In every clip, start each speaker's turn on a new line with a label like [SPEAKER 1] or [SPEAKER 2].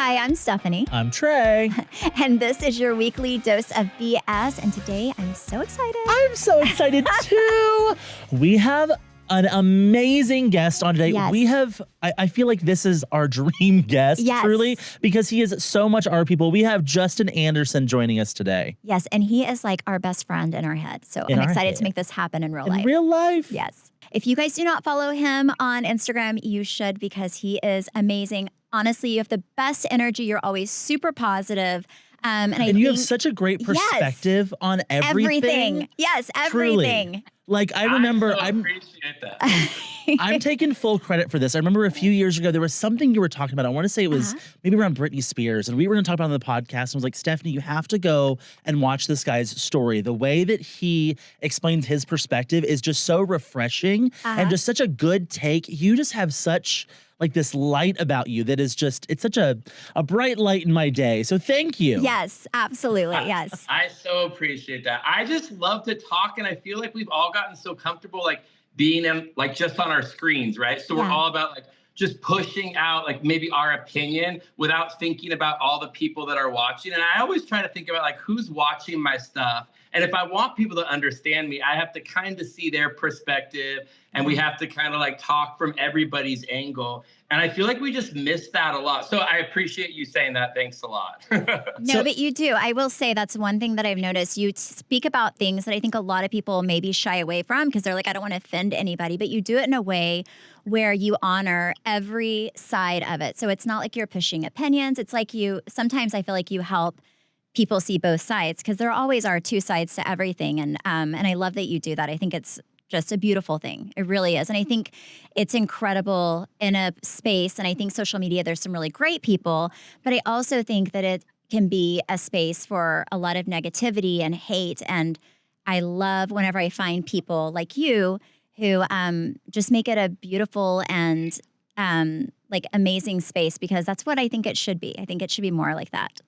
[SPEAKER 1] Hi, I'm Stephanie.
[SPEAKER 2] I'm Trey.
[SPEAKER 1] And this is your weekly dose of BS. And today I'm so excited.
[SPEAKER 2] I'm so excited too. We have an amazing guest on today.
[SPEAKER 1] Yes.
[SPEAKER 2] I feel like this is our dream guest,
[SPEAKER 1] Yes.
[SPEAKER 2] truly, because he is so much our people. We have Justin Anderson joining us today.
[SPEAKER 1] Yes, and he is like our best friend in our head. So
[SPEAKER 2] In
[SPEAKER 1] I'm
[SPEAKER 2] our
[SPEAKER 1] excited
[SPEAKER 2] head.
[SPEAKER 1] to make this happen in real
[SPEAKER 2] In
[SPEAKER 1] life.
[SPEAKER 2] real life.
[SPEAKER 1] Yes. If you guys do not follow him on Instagram, you should because he is amazing. Honestly, you have the best energy. You're always super positive. And
[SPEAKER 2] you have such a great perspective on everything.
[SPEAKER 1] Yes,
[SPEAKER 2] Truly.
[SPEAKER 1] everything.
[SPEAKER 2] Like I remember,
[SPEAKER 3] I so appreciate that.
[SPEAKER 2] I'm taking full credit for this. I remember a few years ago, there was something you were talking about. I want to say it was maybe around Britney Spears. And we were going to talk about it on the podcast. And I was like, Stephanie, you have to go and watch this guy's story. The way that he explains his perspective is just so refreshing and just such a good take. You just have such like this light about you that is just, it's such a bright light in my day. So thank you.
[SPEAKER 1] Yes, absolutely. Yes.
[SPEAKER 3] I so appreciate that. I just love to talk, and I feel like we've all gotten so comfortable like being in like just on our screens, right? So we're all about like just pushing out like maybe our opinion without thinking about all the people that are watching. And I always try to think about like who's watching my stuff. And if I want people to understand me, I have to kind of see their perspective, and we have to kind of like talk from everybody's angle. And I feel like we just miss that a lot. So I appreciate you saying that. Thanks a lot.
[SPEAKER 1] No, but you do. I will say that's one thing that I've noticed. You speak about things that I think a lot of people maybe shy away from because they're like, I don't want to offend anybody. But you do it in a way where you honor every side of it. So it's not like you're pushing opinions. It's like sometimes I feel like you help people see both sides because there always are two sides to everything. And I love that you do that. I think it's just a beautiful thing. It really is. And I think it's incredible in a space. And I think social media, there's some really great people, but I also think that it can be a space for a lot of negativity and hate. And I love whenever I find people like you who just make it a beautiful and like amazing space, because that's what I think it should be. I think it should be more like that.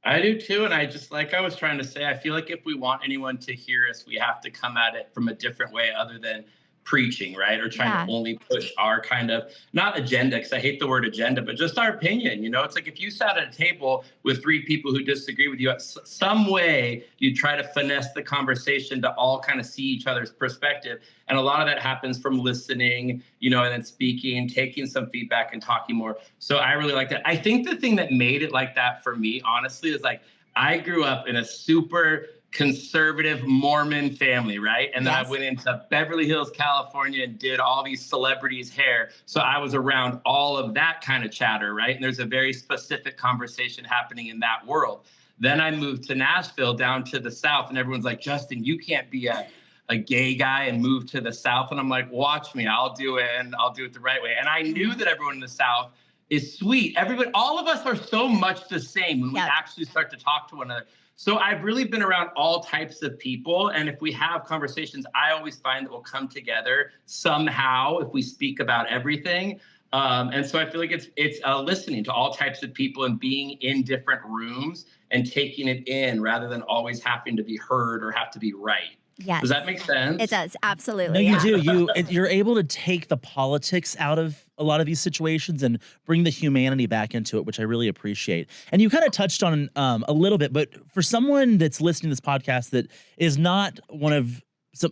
[SPEAKER 3] I do too. And I just, like I was trying to say, I feel like if we want anyone to hear us, we have to come at it from a different way other than preaching, right? Or trying to only push our kind of, not agenda, because I hate the word agenda, but just our opinion. You know, it's like if you sat at a table with three people who disagree with you, some way you try to finesse the conversation to all kind of see each other's perspective. And a lot of that happens from listening, you know, and then speaking, taking some feedback and talking more. So I really like that. I think the thing that made it like that for me, honestly, is like I grew up in a super conservative Mormon family, right? And then I went into Beverly Hills, California and did all these celebrities' hair. So I was around all of that kind of chatter, right? And there's a very specific conversation happening in that world. Then I moved to Nashville down to the South, and everyone's like, Justin, you can't be a gay guy and move to the South. And I'm like, watch me, I'll do it, and I'll do it the right way. And I knew that everyone in the South is sweet. Everybody, all of us are so much the same when we actually start to talk to one another. So I've really been around all types of people. And if we have conversations, I always find that we'll come together somehow if we speak about everything. And so I feel like it's listening to all types of people and being in different rooms and taking it in rather than always having to be heard or have to be right.
[SPEAKER 1] Yes.
[SPEAKER 3] Does that make sense?
[SPEAKER 1] It does. Absolutely.
[SPEAKER 2] No, you do. You're able to take the politics out of a lot of these situations and bring the humanity back into it, which I really appreciate. And you kind of touched on a little bit, but for someone that's listening to this podcast that is not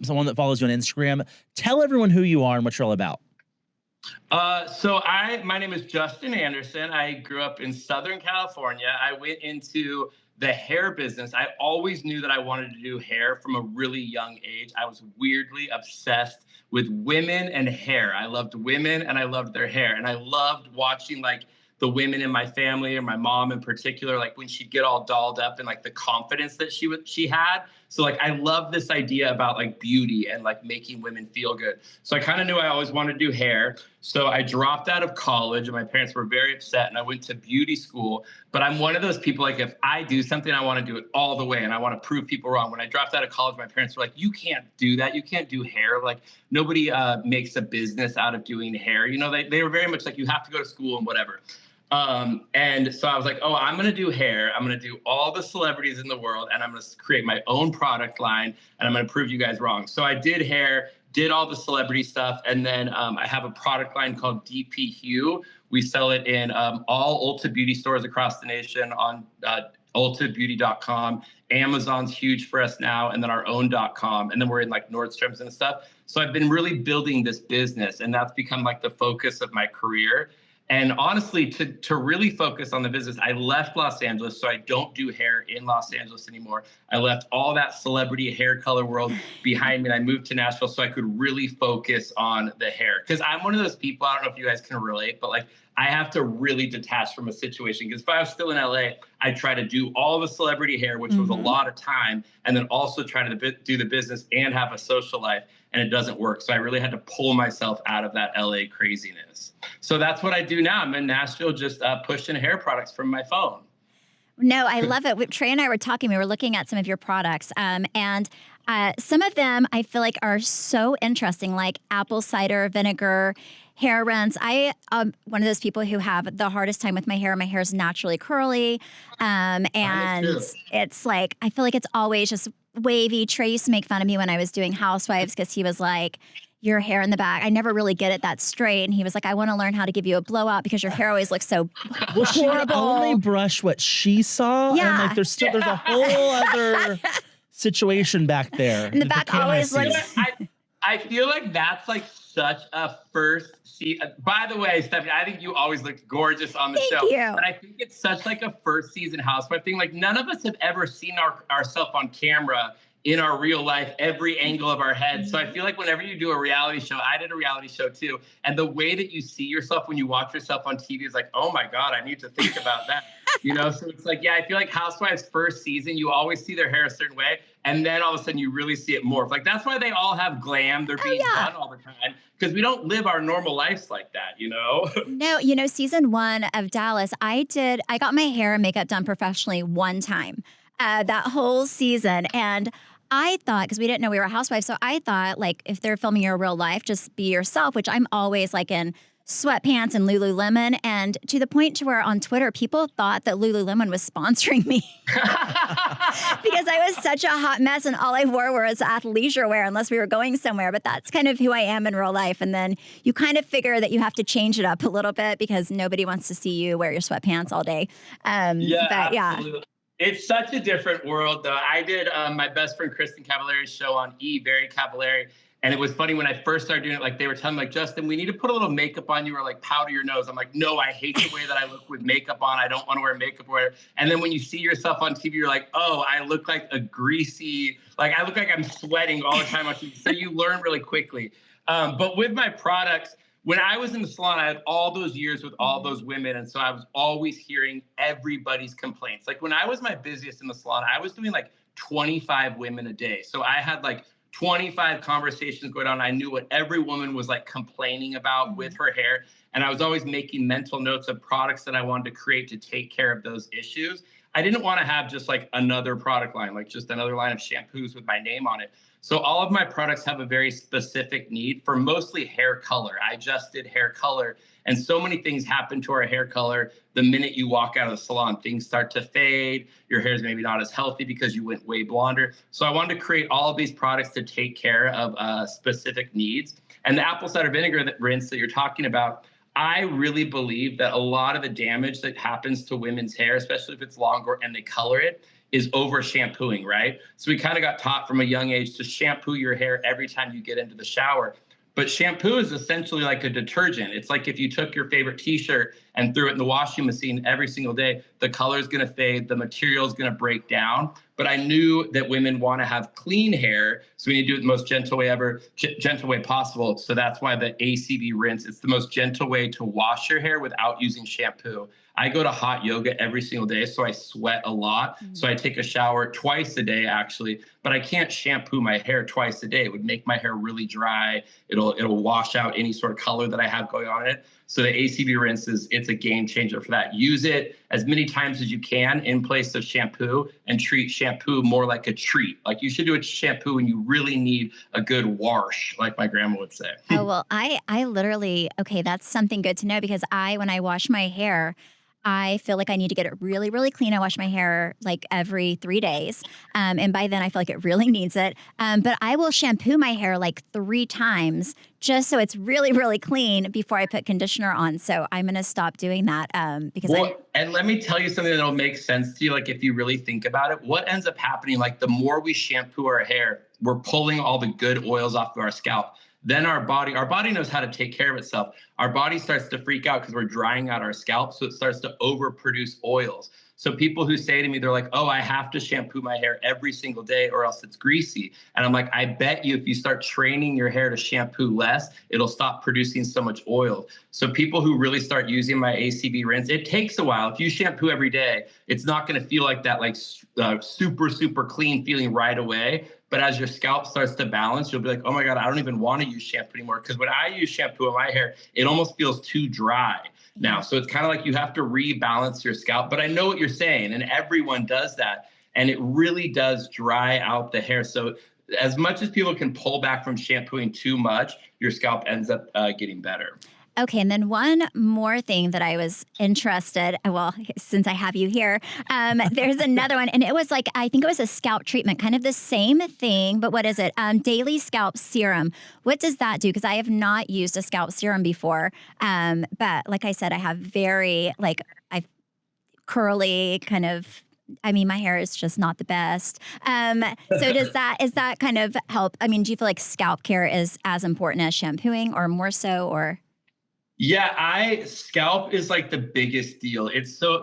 [SPEAKER 2] someone that follows you on Instagram, tell everyone who you are and what you're all about.
[SPEAKER 3] So my name is Justin Anderson. I grew up in Southern California. I went into the hair business. I always knew that I wanted to do hair from a really young age. I was weirdly obsessed with women and hair. I loved women and I loved their hair. And I loved watching like the women in my family, or my mom in particular, like when she'd get all dolled up and like the confidence that she had. So like I love this idea about like beauty and like making women feel good. So I kind of knew I always wanted to do hair. So I dropped out of college and my parents were very upset, and I went to beauty school. But I'm one of those people, like if I do something, I want to do it all the way and I want to prove people wrong. When I dropped out of college, my parents were like, you can't do that. You can't do hair. Like nobody makes a business out of doing hair. You know, they were very much like, you have to go to school and whatever. And so I was like, oh, I'm going to do hair. I'm going to do all the celebrities in the world, and I'm going to create my own product line, and I'm going to prove you guys wrong. So I did hair, did all the celebrity stuff. And then I have a product line called DP Hue. We sell it in all Ulta beauty stores across the nation on ultabeauty.com. Amazon's huge for us now, and then our own.com. And then we're in like Nordstrom's and stuff. So I've been really building this business, and that's become like the focus of my career. And honestly, to really focus on the business, I left Los Angeles, so I don't do hair in Los Angeles anymore. I left all that celebrity hair color world behind me, and I moved to Nashville so I could really focus on the hair. Because I'm one of those people, I don't know if you guys can relate, but like I have to really detach from a situation. Because if I was still in LA, I'd try to do all the celebrity hair, which was a lot of time, and then also try to do the business and have a social life. And it doesn't work. So I really had to pull myself out of that LA craziness. So that's what I do now. I'm in Nashville just pushing hair products from my phone.
[SPEAKER 1] No, I love it. Trey and I were talking. We were looking at some of your products, and some of them I feel like are so interesting, like apple cider vinegar hair rinse. I am one of those people who have the hardest time with my hair. My hair is naturally curly, and it's like I feel like it's always just wavy. Trey used to make fun of me when I was doing Housewives because he was like, your hair in the back, I never really get it that straight. And he was like, I want to learn how to give you a blowout because your hair always looks so
[SPEAKER 2] well, she would only brush what she saw.
[SPEAKER 1] Yeah.
[SPEAKER 2] And like there's a whole other situation back there.
[SPEAKER 1] And the back always looks.
[SPEAKER 3] I feel like that's like such a first season. By the way, Stephanie, I think you always looked gorgeous on the show.
[SPEAKER 1] Thank you.
[SPEAKER 3] But I think it's such like a first season housewife thing. Like none of us have ever seen ourselves on camera in our real life, every angle of our head. So I feel like whenever you do a reality show, I did a reality show too. And the way that you see yourself when you watch yourself on TV is like, oh my God, I need to think about that. You know, so it's like, yeah, I feel like Housewives first season, you always see their hair a certain way. And then all of a sudden you really see it morph. Like that's why they all have glam. They're being done all the time because we don't live our normal lives like that, you know?
[SPEAKER 1] No, you know, season 1 of Dallas, I got my hair and makeup done professionally one time that whole season. And I thought, because we didn't know we were housewives, so I thought, like, if they're filming your real life, just be yourself, which I'm always, like, in sweatpants and Lululemon, and to the point to where on Twitter, people thought that Lululemon was sponsoring me because I was such a hot mess, and all I wore was athleisure wear unless we were going somewhere, but that's kind of who I am in real life, and then you kind of figure that you have to change it up a little bit because nobody wants to see you wear your sweatpants all day.
[SPEAKER 3] Absolutely. It's such a different world, though. I did my best friend Kristen Cavallari's show on Very Cavallari. And it was funny when I first started doing it, like they were telling me, like, Justin, we need to put a little makeup on you or like powder your nose. I'm like, no, I hate the way that I look with makeup on. I don't want to wear makeup or whatever. And then when you see yourself on TV, you're like, oh, I look like a greasy, like I look like I'm sweating all the time on TV. So you learn really quickly. But with my products, when I was in the salon, I had all those years with all those women. And so I was always hearing everybody's complaints. Like when I was my busiest in the salon, I was doing like 25 women a day. So I had like 25 conversations going on. I knew what every woman was like complaining about with her hair. And I was always making mental notes of products that I wanted to create to take care of those issues. I didn't want to have just like another product line, like just another line of shampoos with my name on it. So all of my products have a very specific need for mostly hair color. I just did hair color. And so many things happen to our hair color the minute you walk out of the salon. Things start to fade. Your hair is maybe not as healthy because you went way blonder. So I wanted to create all of these products to take care of specific needs. And the apple cider vinegar rinse that you're talking about, I really believe that a lot of the damage that happens to women's hair, especially if it's longer and they color it, is over shampooing, right? So we kind of got taught from a young age to shampoo your hair every time you get into the shower. But shampoo is essentially like a detergent. It's like if you took your favorite t-shirt and threw it in the washing machine every single day, the color is going to fade, the material is going to break down. But I knew that women want to have clean hair, so we need to do it the most gentle way ever, gentle way possible. So that's why the ACV rinse, it's the most gentle way to wash your hair without using shampoo. I go to hot yoga every single day, so I sweat a lot. So I take a shower twice a day, actually, but I can't shampoo my hair twice a day. It would make my hair really dry. It'll wash out any sort of color that I have going on in it. So the ACV rinse it's a game changer for that. Use it as many times as you can in place of shampoo and treat shampoo more like a treat. Like you should do a shampoo when you really need a good wash, like my grandma would say.
[SPEAKER 1] Oh, well, I literally, okay, that's something good to know because when I wash my hair, I feel like I need to get it really, really clean. I wash my hair like every 3 days. And by then I feel like it really needs it. But I will shampoo my hair like 3 times just so it's really, really clean before I put conditioner on. So I'm going to stop doing that because
[SPEAKER 3] and let me tell you something that'll make sense to you. Like if you really think about it, what ends up happening, like the more we shampoo our hair, we're pulling all the good oils off of our scalp. Then our body knows how to take care of itself. Our body starts to freak out because we're drying out our scalp. So it starts to overproduce oils. So people who say to me, they're like, oh, I have to shampoo my hair every single day or else it's greasy. And I'm like, I bet you if you start training your hair to shampoo less, it'll stop producing so much oil. So people who really start using my ACV rinse, it takes a while. If you shampoo every day, it's not going to feel like that like super, super clean feeling right away. But as your scalp starts to balance, you'll be like, oh my God, I don't even want to use shampoo anymore. Because when I use shampoo on my hair, it almost feels too dry now. So it's kind of like you have to rebalance your scalp. But I know what you're saying, and everyone does that. And it really does dry out the hair. So as much as people can pull back from shampooing too much, your scalp ends up getting better.
[SPEAKER 1] Okay, and then one more thing that I was interested, well, since I have you here, there's another one, and it was like, I think it was a scalp treatment, kind of the same thing, but what is it? Daily scalp serum. What does that do? Because I have not used a scalp serum before, but like I said, I have I've curly kind of, I mean, my hair is just not the best. So is that kind of help? I mean, do you feel like scalp care is as important as shampooing or more so, or?
[SPEAKER 3] Yeah, scalp is like the biggest deal.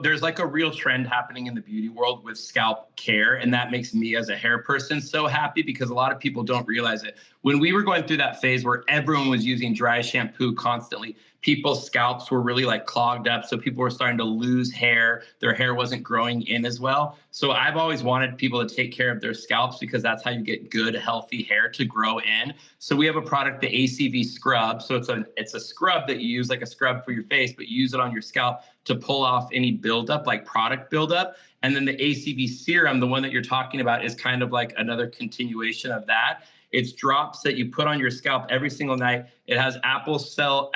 [SPEAKER 3] There's like a real trend happening in the beauty world with scalp care. And that makes me as a hair person so happy because a lot of people don't realize it. When we were going through that phase where everyone was using dry shampoo constantly, people's scalps were really like clogged up. So people were starting to lose hair. Their hair wasn't growing in as well. So I've always wanted people to take care of their scalps because that's how you get good, healthy hair to grow in. So we have a product, the ACV scrub. So it's a scrub that you use like a scrub for your face, but you use it on your scalp to pull off any buildup, like product buildup. And then the ACV serum, the one that you're talking about, is kind of like another continuation of that. It's drops that you put on your scalp every single night. It has cell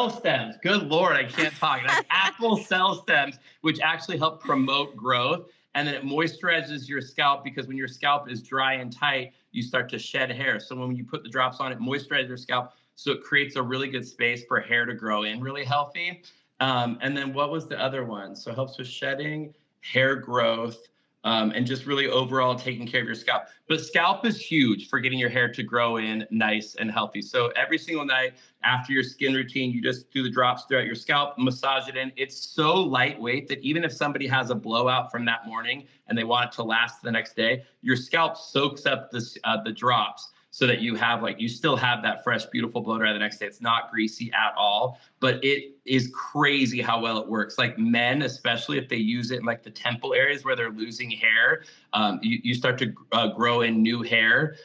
[SPEAKER 3] stems. Good Lord, I can't talk. It has apple cell stems, which actually help promote growth. And then it moisturizes your scalp because when your scalp is dry and tight, you start to shed hair. So when you put the drops on, it moisturizes your scalp. So it creates a really good space for hair to grow in really healthy. And then what was the other one? So it helps with shedding, hair growth, and just really overall taking care of your scalp. But scalp is huge for getting your hair to grow in nice and healthy. So every single night after your skin routine, you just do the drops throughout your scalp, massage it in. It's so lightweight that even if somebody has a blowout from that morning and they want it to last the next day, your scalp soaks up the drops so that you still have that fresh, beautiful blow dry the next day. It's not greasy at all, but it is crazy how well it works. Like men, especially if they use it in like the temple areas where they're losing hair, you start to grow in new hair.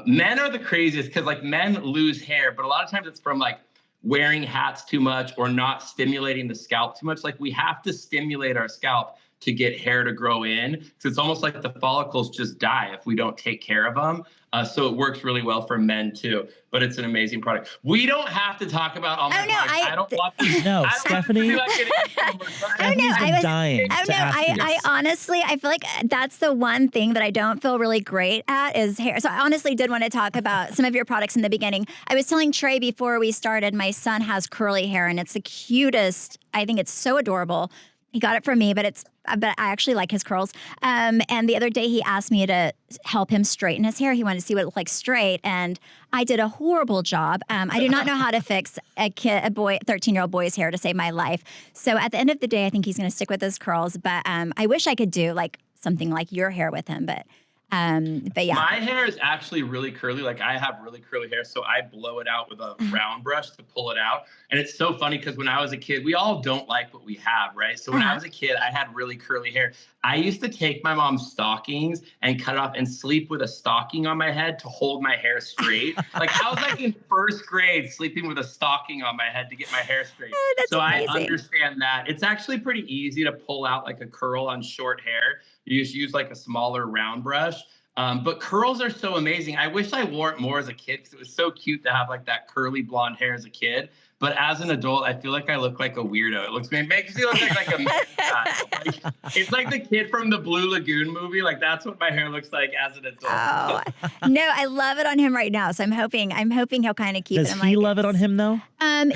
[SPEAKER 3] Men are the craziest because like men lose hair, but a lot of times it's from like wearing hats too much or not stimulating the scalp too much. Like we have to stimulate our scalp to get hair to grow in. So it's almost like the follicles just die if we don't take care of them. So it works really well for men too, but it's an amazing product. We don't have to talk about all my products. I don't want to.
[SPEAKER 2] No, Stephanie. Stephanie's been dying to ask you this.
[SPEAKER 1] I honestly, I feel like that's the one thing that I don't feel really great at is hair. So I honestly did want to talk about some of your products in the beginning. I was telling Trey before we started, my son has curly hair and it's the cutest. I think it's so adorable. He got it from me, but I actually like his curls. And the other day he asked me to help him straighten his hair. He wanted to see what it looked like straight. And I did a horrible job. I do not know how to fix a 13-year-old boy's hair to save my life. So at the end of the day, I think he's going to stick with his curls. But I wish I could do like something like your hair with him. But yeah.
[SPEAKER 3] My hair is actually really curly. Like I have really curly hair. So I blow it out with a round brush to pull it out. And it's so funny because when I was a kid, we all don't like what we have, right? So when I was a kid, I had really curly hair. I used to take my mom's stockings and cut it off and sleep with a stocking on my head to hold my hair straight. Like I was like in first grade sleeping with a stocking on my head to get my hair straight. So amazing. I understand that. It's actually pretty easy to pull out like a curl on short hair. You just use like a smaller round brush. But curls are so amazing. I wish I wore it more as a kid because it was so cute to have like that curly blonde hair as a kid. But as an adult, I feel like I look like a weirdo. It makes me look like a man child. Like, it's like the kid from the Blue Lagoon movie. Like that's what my hair looks like as an adult.
[SPEAKER 1] Oh no, I love it on him right now. So I'm hoping he'll kind of keep it.
[SPEAKER 2] Does he love it on him though?
[SPEAKER 1] So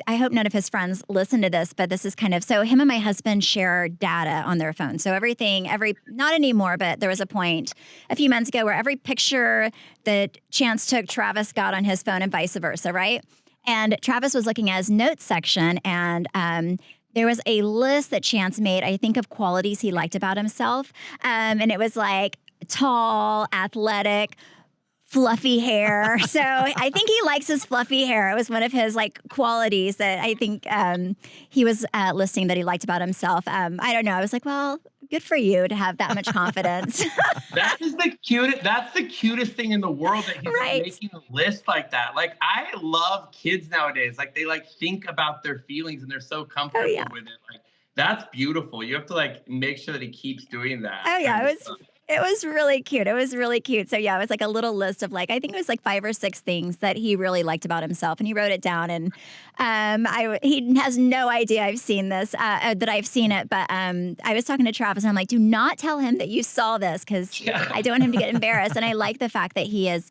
[SPEAKER 1] I hope none of his friends listen to this, but this is so him and my husband share data on their phone. So not anymore, but there was a point a few months ago where every picture that Chance took, Travis got on his phone and vice versa, right? And Travis was looking at his notes section and there was a list that Chance made, I think, of qualities he liked about himself. And it was like tall, athletic, fluffy hair. So I think he likes his fluffy hair. It was one of his qualities that I think he was listing that he liked about himself. I don't know. I was like, well, good for you to have that much confidence.
[SPEAKER 3] That's the cutest thing in the world that he's making a list like that. Like I love kids nowadays. Like they think about their feelings and they're so comfortable with it. Like that's beautiful. You have to make sure that he keeps doing that.
[SPEAKER 1] Oh yeah, it was really cute. It was really cute. So yeah, it was like a little list of I think it was 5 or 6 things that he really liked about himself, and he wrote it down. And he has no idea I've seen this, that I've seen it. But I was talking to Travis, and I'm like, do not tell him that you saw this because I don't want him to get embarrassed. And I like the fact that he is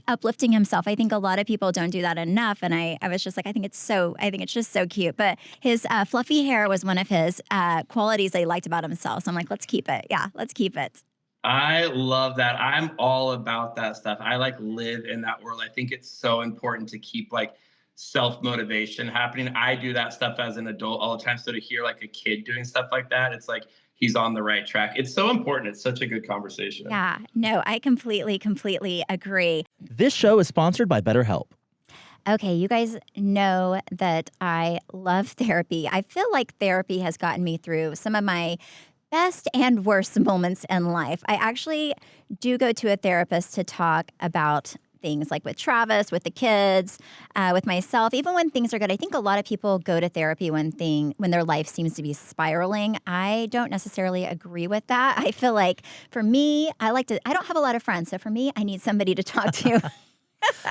[SPEAKER 1] uplifting himself. I think a lot of people don't do that enough. And I was just I think it's just so cute. But his fluffy hair was one of his qualities that he liked about himself. So I'm like, let's keep it. Yeah, let's keep it.
[SPEAKER 3] I love that. I'm all about that stuff. I live in that world. I think it's so important to keep self-motivation happening. I do that stuff as an adult all the time. So to hear a kid doing stuff like that, it's he's on the right track. It's so important. It's such a good conversation.
[SPEAKER 1] Yeah, no, I completely agree.
[SPEAKER 2] This show is sponsored by BetterHelp.
[SPEAKER 1] Okay, you guys know that I love therapy. I feel like therapy has gotten me through some of my best and worst moments in life. I actually do go to a therapist to talk about things with Travis, with the kids, with myself, even when things are good. I think a lot of people go to therapy when their life seems to be spiraling. I don't necessarily agree with that. I feel like for me, I don't have a lot of friends. So for me, I need somebody to talk to.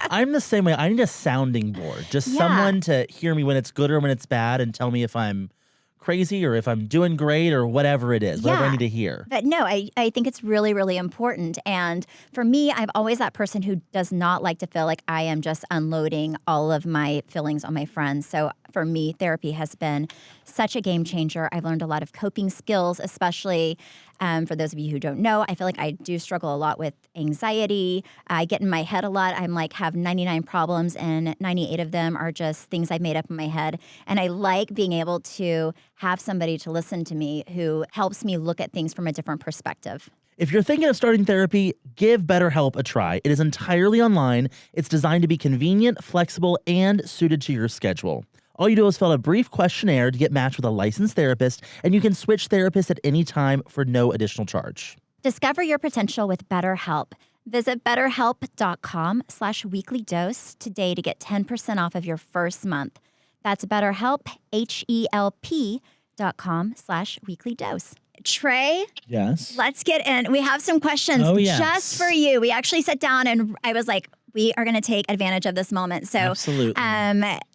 [SPEAKER 2] I'm the same way. I need a sounding board, just someone to hear me when it's good or when it's bad and tell me if I'm crazy or if I'm doing great or whatever it is, whatever I need to hear.
[SPEAKER 1] But no, I think it's really, really important. And for me, I'm always that person who does not like to feel like I am just unloading all of my feelings on my friends. So for me, therapy has been such a game changer. I've learned a lot of coping skills, especially for those of you who don't know. I feel like I do struggle a lot with anxiety. I get in my head a lot. I'm have 99 problems and 98 of them are just things I've made up in my head. And I like being able to have somebody to listen to me who helps me look at things from a different perspective.
[SPEAKER 2] If you're thinking of starting therapy, give BetterHelp a try. It is entirely online. It's designed to be convenient, flexible, and suited to your schedule. All you do is fill out a brief questionnaire to get matched with a licensed therapist, and you can switch therapists at any time for no additional charge.
[SPEAKER 1] Discover your potential with BetterHelp. Visit BetterHelp.com/weeklydose today to get 10% off of your first month. That's BetterHelp, HELP.com/weeklydose. Trey?
[SPEAKER 2] Yes?
[SPEAKER 1] Let's get in. We have some questions just for you. We actually sat down and I was like, we are going to take advantage of this moment. So,
[SPEAKER 2] absolutely.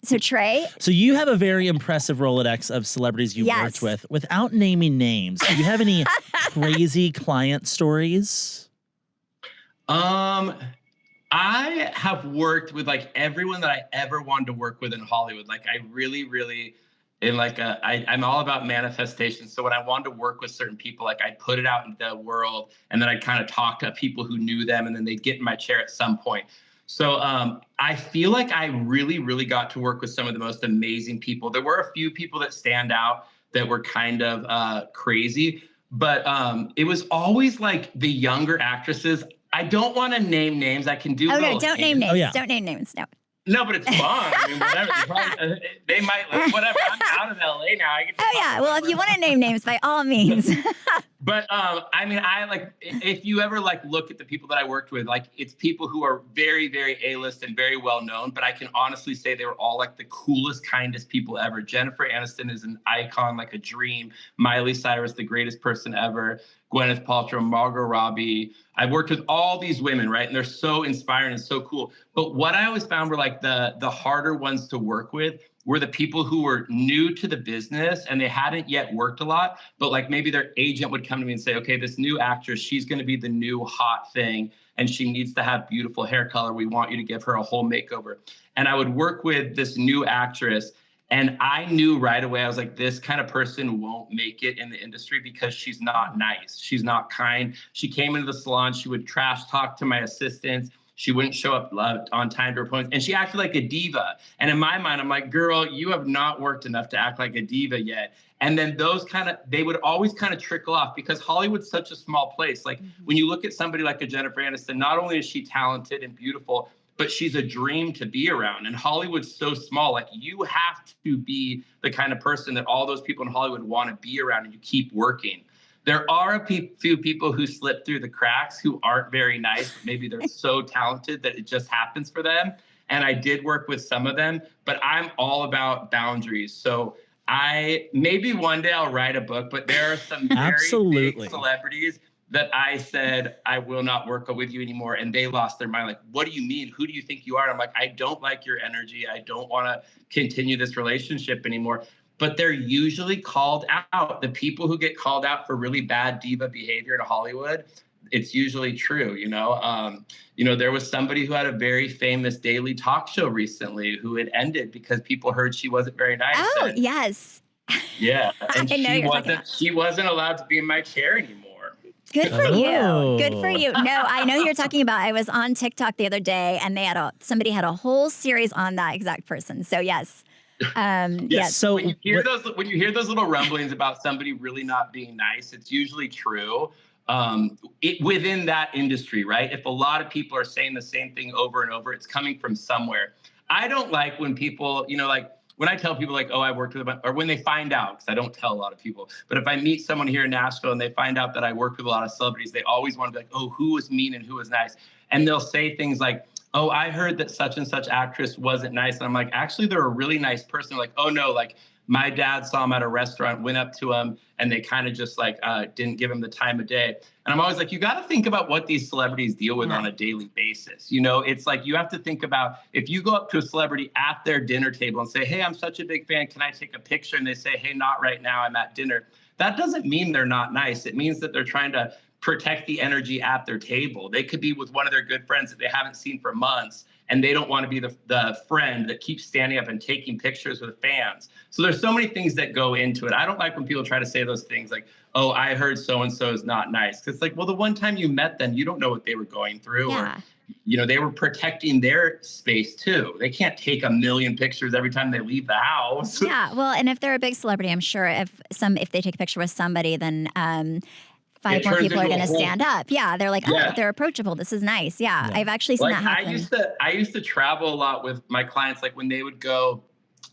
[SPEAKER 1] So Trey.
[SPEAKER 2] So you have a very impressive Rolodex of celebrities you've worked with. Without naming names, do you have any crazy client stories?
[SPEAKER 3] I have worked with everyone that I ever wanted to work with in Hollywood. I really in I'm all about manifestation. So when I wanted to work with certain people, I'd put it out in the world and then I'd kind of talk to people who knew them and then they'd get in my chair at some point. So I feel like I really got to work with some of the most amazing people. There were a few people that stand out that were kind of crazy, but it was always the younger actresses. I don't want to name names. I can do.
[SPEAKER 1] Oh no! Don't name names. Oh, yeah. Don't name names. No.
[SPEAKER 3] No, but it's fun. I mean, whatever. They might. Whatever. I'm out of LA now.
[SPEAKER 1] Well, if you want to name names, by all means.
[SPEAKER 3] But I mean, I like if you ever like look at the people that I worked with, like it's people who are very, very A-list and very well known. But I can honestly say they were all like the coolest, kindest people ever. Jennifer Aniston is an icon, like a dream. Miley Cyrus, the greatest person ever. Gwyneth Paltrow, Margot Robbie. I've worked with all these women, right? And they're so inspiring and so cool. But what I always found were like the harder ones to work with were the people who were new to the business and they hadn't yet worked a lot, but like maybe their agent would come to me and say, okay, this new actress, she's going to be the new hot thing and she needs to have beautiful hair color. We want you to give her a whole makeover. And I would work with this new actress and I knew right away, I was like, this kind of person won't make it in the industry because she's not nice. She's not kind. She came into the salon, she would trash talk to my assistants. She wouldn't show up on time to her appointments. And she acted like a diva. And in my mind, I'm like, girl, you have not worked enough to act like a diva yet. And then they would always kind of trickle off because Hollywood's such a small place. Like when you look at somebody like a Jennifer Aniston, not only is she talented and beautiful, but she's a dream to be around. And Hollywood's so small. Like you have to be the kind of person that all those people in Hollywood want to be around and you keep working. There are a few people who slip through the cracks who aren't very nice. Maybe they're so talented that it just happens for them. And I did work with some of them, but I'm all about boundaries. So maybe one day I'll write a book, but there are some very big celebrities that I said, I will not work with you anymore. And they lost their mind. Like, what do you mean? Who do you think you are? And I'm like, I don't like your energy. I don't want to continue this relationship anymore. But they're usually called out. The people who get called out for really bad diva behavior in Hollywood, it's usually true, you know. There was somebody who had a very famous daily talk show recently who had ended because people heard she wasn't very nice.
[SPEAKER 1] Oh, yes.
[SPEAKER 3] Yeah, and she wasn't allowed to be in my chair anymore.
[SPEAKER 1] Good for you. Good for you. No, I know who you're talking about. I was on TikTok the other day, and somebody had a whole series on that exact person. So yes.
[SPEAKER 3] Yes. So when you hear those little rumblings about somebody really not being nice, it's usually true. Within that industry, right? If a lot of people are saying the same thing over and over, it's coming from somewhere. I don't like when people, like when I tell people like, oh, I worked with them, or when they find out, because I don't tell a lot of people, but if I meet someone here in Nashville and they find out that I work with a lot of celebrities, they always want to be like, oh, who was mean and who was nice? And they'll say things like, oh, I heard that such and such actress wasn't nice. And I'm like, actually, they're a really nice person. They're like, oh no, like my dad saw him at a restaurant, went up to him, and they kind of just like didn't give him the time of day. And I'm always like, you got to think about what these celebrities deal with on a daily basis. It's like you have to think about if you go up to a celebrity at their dinner table and say, hey, I'm such a big fan. Can I take a picture? And they say, hey, not right now. I'm at dinner. That doesn't mean they're not nice. It means that they're trying to protect the energy at their table. They could be with one of their good friends that they haven't seen for months, and they don't want to be the friend that keeps standing up and taking pictures with fans. So there's so many things that go into it. I don't like when people try to say those things like, oh, I heard so-and-so is not nice. Because like, well, the one time you met them, you don't know what they were going through.
[SPEAKER 1] Yeah.
[SPEAKER 3] Or, they were protecting their space too. They can't take a million pictures every time they leave the house.
[SPEAKER 1] Yeah, well, and if they're a big celebrity, I'm sure if they take a picture with somebody, then 5 more people are going to stand up. Yeah, they're like, oh, they're approachable. This is nice. Yeah, I've actually seen that happen.
[SPEAKER 3] I used to travel a lot with my clients, like when they would go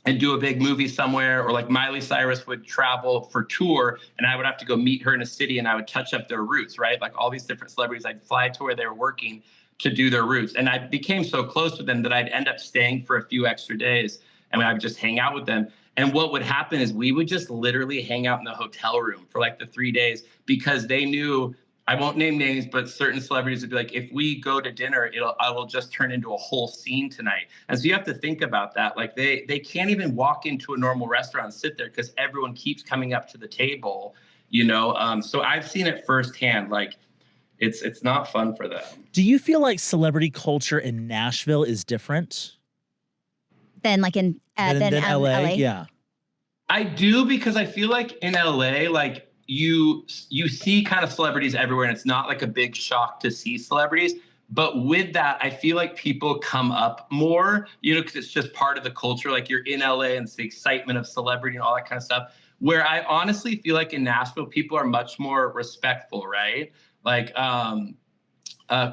[SPEAKER 3] and do a big movie somewhere, or like Miley Cyrus would travel for tour, and I would have to go meet her in a city, and I would touch up their roots, right? Like all these different celebrities, I'd fly to where they were working to do their roots, and I became so close with them that I'd end up staying for a few extra days, and I would just hang out with them. And what would happen is we would just literally hang out in the hotel room for like the 3 days because they knew, I won't name names, but certain celebrities would be like, if we go to dinner, I will just turn into a whole scene tonight. And so you have to think about that. Like they can't even walk into a normal restaurant and sit there because everyone keeps coming up to the table, So I've seen it firsthand. Like it's not fun for them.
[SPEAKER 2] Do you feel like celebrity culture in Nashville is different
[SPEAKER 1] than like in LA?
[SPEAKER 2] Yeah,
[SPEAKER 3] I do, because I feel like in LA, like you see kind of celebrities everywhere, and it's not like a big shock to see celebrities. But with that, I feel like people come up more, because it's just part of the culture. Like you're in LA and it's the excitement of celebrity and all that kind of stuff. Where I honestly feel like in Nashville, people are much more respectful, right? Like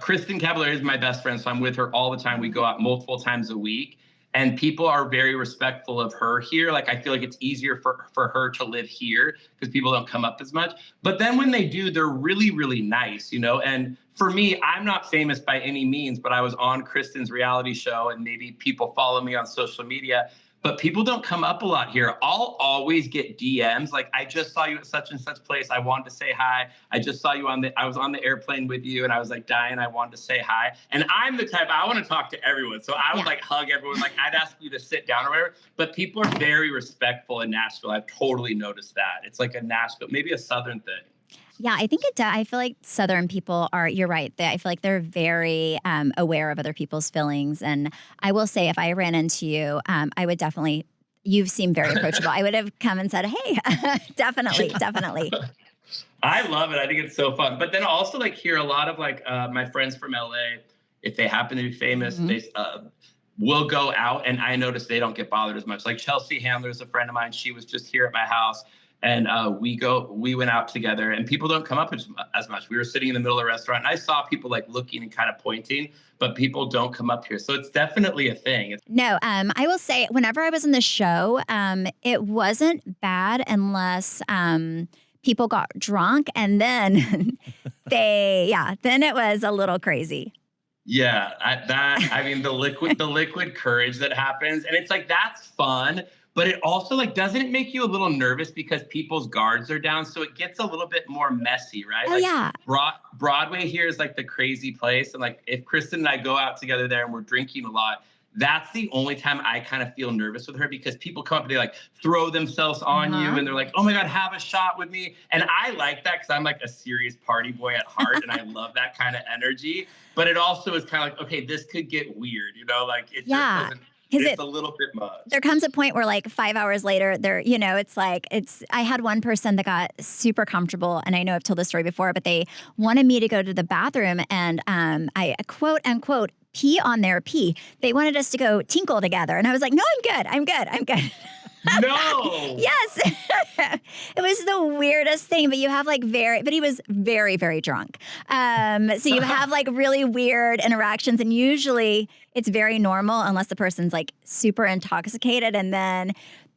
[SPEAKER 3] Kristen Cavallari is my best friend, so I'm with her all the time. We go out multiple times a week. And people are very respectful of her here. Like, I feel like it's easier for her to live here because people don't come up as much. But then when they do, they're really, really nice, you know? And for me, I'm not famous by any means, but I was on Kristen's reality show and maybe people follow me on social media. But people don't come up a lot here. I'll always get DMs like, I just saw you at such and such place. I wanted to say hi. I just saw you I was on the airplane with you and I was like dying. I wanted to say hi. And I'm the type, I want to talk to everyone. So I would like hug everyone. Like I'd ask you to sit down or whatever. But people are very respectful in Nashville. I've totally noticed that. It's like a Nashville, maybe a Southern thing.
[SPEAKER 1] Yeah, I think it does. I feel like Southern people are, you're right. I feel like they're very aware of other people's feelings. And I will say, if I ran into you, I would definitely, you seem very approachable. I would have come and said, hey, definitely.
[SPEAKER 3] I love it. I think it's so fun. But then also like here, a lot of like my friends from LA, if they happen to be famous, they will go out and I notice they don't get bothered as much. Like Chelsea Handler is a friend of mine. She was just here at my house. And we went out together and people don't come up as much. We were sitting in the middle of the restaurant and I saw people like looking and kind of pointing, but people don't come up here. So it's definitely a thing.
[SPEAKER 1] No, I will say whenever I was in the show, it wasn't bad unless people got drunk and then then it was a little crazy.
[SPEAKER 3] Yeah, I mean, the liquid courage that happens. And it's like, that's fun. But it also like, doesn't it make you a little nervous because people's guards are down? So it gets a little bit more messy, right?
[SPEAKER 1] Oh,
[SPEAKER 3] like
[SPEAKER 1] yeah.
[SPEAKER 3] Broadway here is like the crazy place. And like, if Kristen and I go out together there and we're drinking a lot, that's the only time I kind of feel nervous with her because people come up and they like throw themselves on you and they're like, oh my God, have a shot with me. And I like that because I'm like a serious party boy at heart and I love that kind of energy. But it also is kind of like, okay, this could get weird, you know, like it just doesn't. It's a little bit much.
[SPEAKER 1] There comes a point where like 5 hours later, I had one person that got super comfortable, and I know I've told this story before, but they wanted me to go to the bathroom and I quote unquote pee on their pee. They wanted us to go tinkle together. And I was like, no, I'm good.
[SPEAKER 3] No.
[SPEAKER 1] Yes. It was the weirdest thing, but you have like but he was very, very drunk. So you have like really weird interactions and usually it's very normal unless the person's like super intoxicated. And then,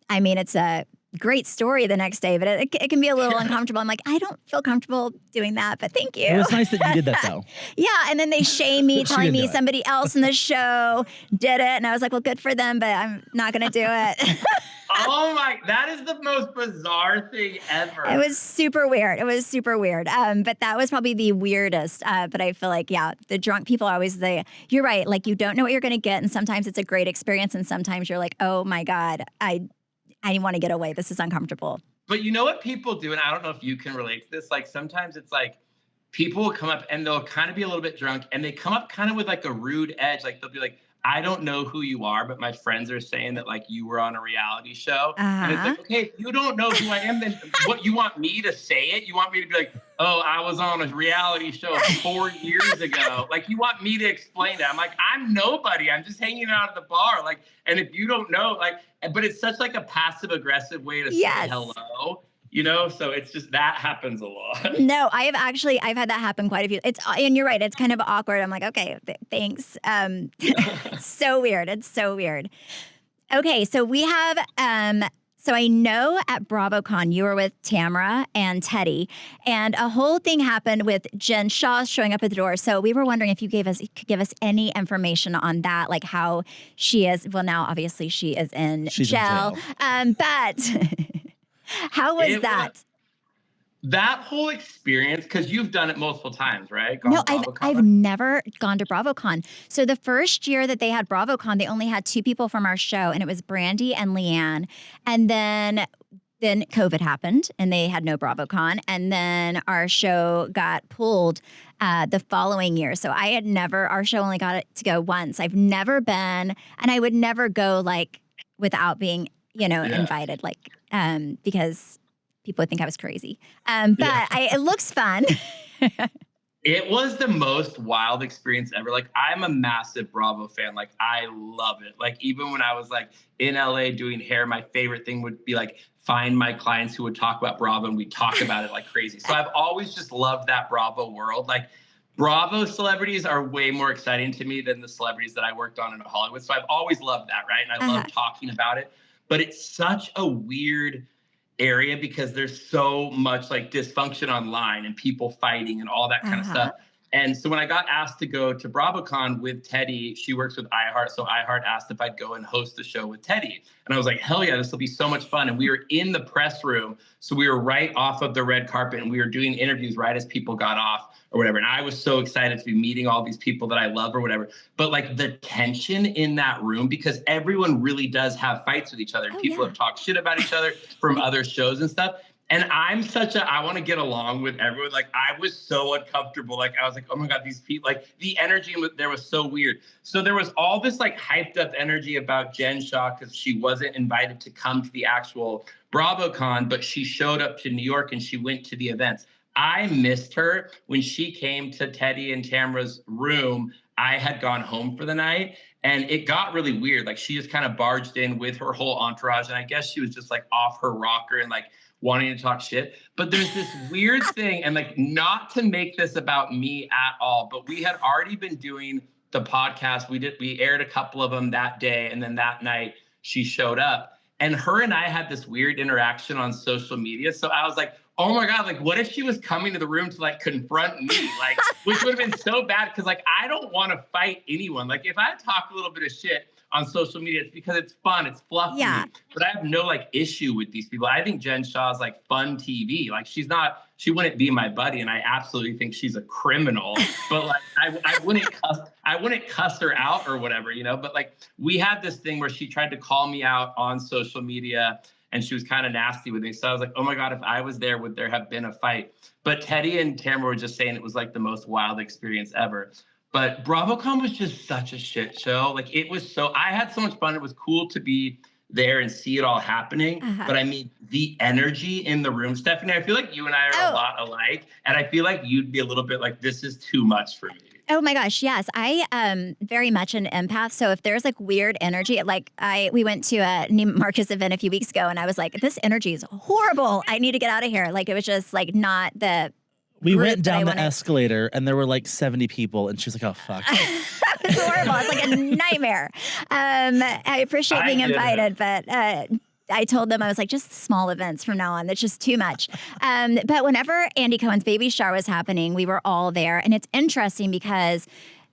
[SPEAKER 1] I mean, it's a great story the next day, but it can be a little uncomfortable. I'm like, I don't feel comfortable doing that, but thank you.
[SPEAKER 2] It was nice that you did that though.
[SPEAKER 1] Yeah. And then they shame me, telling me somebody else in the show did it. And I was like, well, good for them, but I'm not going to do it.
[SPEAKER 3] Oh my, that is the most bizarre thing ever.
[SPEAKER 1] It was super weird. But that was probably the weirdest. But I feel like, the drunk people are always you're right. Like you don't know what you're going to get. And sometimes it's a great experience. And sometimes you're like, oh my God, I want to get away. This is uncomfortable.
[SPEAKER 3] But you know what people do? And I don't know if you can relate to this. Like sometimes it's like people will come up and they'll kind of be a little bit drunk and they come up kind of with like a rude edge. Like they'll be like, I don't know who you are, but my friends are saying that like you were on a reality show. And it's like, okay, if you don't know who I am, then what, you want me to say it? You want me to be like, oh, I was on a reality show 4 years ago. Like you want me to explain that. I'm like, I'm nobody. I'm just hanging out at the bar. Like, and if you don't know, like, but it's such like a passive aggressive way to say hello. You know, so it's just that happens a lot.
[SPEAKER 1] No, I've had that happen quite a few. And you're right. It's kind of awkward. I'm like, okay, thanks. It's so weird. Okay, so we have. So I know at BravoCon you were with Tamara and Teddy, and a whole thing happened with Jen Shaw showing up at the door. So we were wondering if you could give us any information on that, like how she is. Well, now obviously she is in jail. But. How was that?
[SPEAKER 3] That whole experience, because you've done it multiple times, right?
[SPEAKER 1] No, I've never gone to BravoCon. So the first year that they had BravoCon, they only had 2 people from our show, and it was Brandy and Leanne. And then COVID happened, and they had no BravoCon. And then our show got pulled the following year. So our show only got to go once. I've never been, and I would never go like without being invited, like, because people would think I was crazy. But it looks fun.
[SPEAKER 3] It was the most wild experience ever. Like, I'm a massive Bravo fan. Like, I love it. Like, even when I was like in LA doing hair, my favorite thing would be like find my clients who would talk about Bravo and we'd talk about it like crazy. So I've always just loved that Bravo world. Like, Bravo celebrities are way more exciting to me than the celebrities that I worked on in Hollywood. So I've always loved that, right? And I love talking about it. But it's such a weird area because there's so much like dysfunction online and people fighting and all that kind of stuff. And so when I got asked to go to BravoCon with Teddy, she works with iHeart. So iHeart asked if I'd go and host the show with Teddy. And I was like, hell yeah, this will be so much fun. And we were in the press room. So we were right off of the red carpet and we were doing interviews right as people got off or whatever. And I was so excited to be meeting all these people that I love or whatever. But like the tension in that room, because everyone really does have fights with each other. People have talked shit about each other from other shows and stuff. And I'm I want to get along with everyone. Like I was so uncomfortable. Like I was like, oh my God, these people, like the energy there was so weird. So there was all this like hyped up energy about Jen Shah because she wasn't invited to come to the actual BravoCon, but she showed up to New York and she went to the events. I missed her when she came to Teddy and Tamra's room. I had gone home for the night and it got really weird. Like she just kind of barged in with her whole entourage. And I guess she was just like off her rocker and like wanting to talk shit. But there's this weird thing, and like not to make this about me at all, but we had already been doing the podcast. We aired a couple of them that day, and then that night she showed up. And her and I had this weird interaction on social media. So I was like, oh my God, like what if she was coming to the room to like confront me? Like, which would have been so bad because like I don't want to fight anyone. Like if I talk a little bit of shit on social media, it's because it's fun, it's fluffy. Yeah. But I have no like issue with these people. I think Jen Shah's like fun TV. Like she wouldn't be my buddy, and I absolutely think she's a criminal. But like I wouldn't cuss her out or whatever, you know. But like we had this thing where she tried to call me out on social media, and she was kind of nasty with me. So I was like, oh my God, if I was there, would there have been a fight? But Teddy and Tamra were just saying it was like the most wild experience ever. But BravoCon was just such a shit show. Like I had so much fun. It was cool to be there and see it all happening. But I mean, the energy in the room, Stephanie, I feel like you and I are a lot alike. And I feel like you'd be a little bit like, this is too much for me.
[SPEAKER 1] Oh my gosh, yes. I am very much an empath. So if there's like weird energy, like we went to a Neiman Marcus event a few weeks ago and I was like, this energy is horrible. I need to get out of here. Like it was just like not the
[SPEAKER 2] We went down the escalator and there were like 70 people and she was like, oh, fuck.
[SPEAKER 1] It's horrible. It's like a nightmare. I appreciate being invited, but I told them, I was like, just small events from now on. That's just too much. But whenever Andy Cohen's baby shower was happening, we were all there. And it's interesting because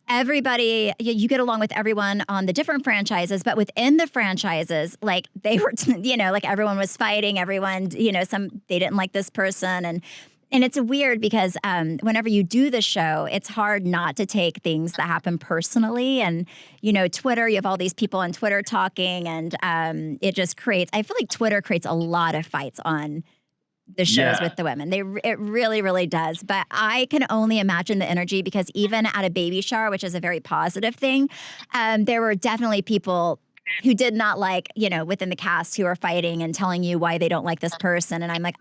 [SPEAKER 1] everybody, you get along with everyone on the different franchises, but within the franchises, like they were, like everyone was fighting, everyone, they didn't like this person. And it's weird because whenever you do the show, it's hard not to take things that happen personally. And, Twitter, you have all these people on Twitter talking and it just I feel like Twitter creates a lot of fights on the shows with the women. It really, really does. But I can only imagine the energy because even at a baby shower, which is a very positive thing, there were definitely people who did not like, within the cast who are fighting and telling you why they don't like this person. And I'm like,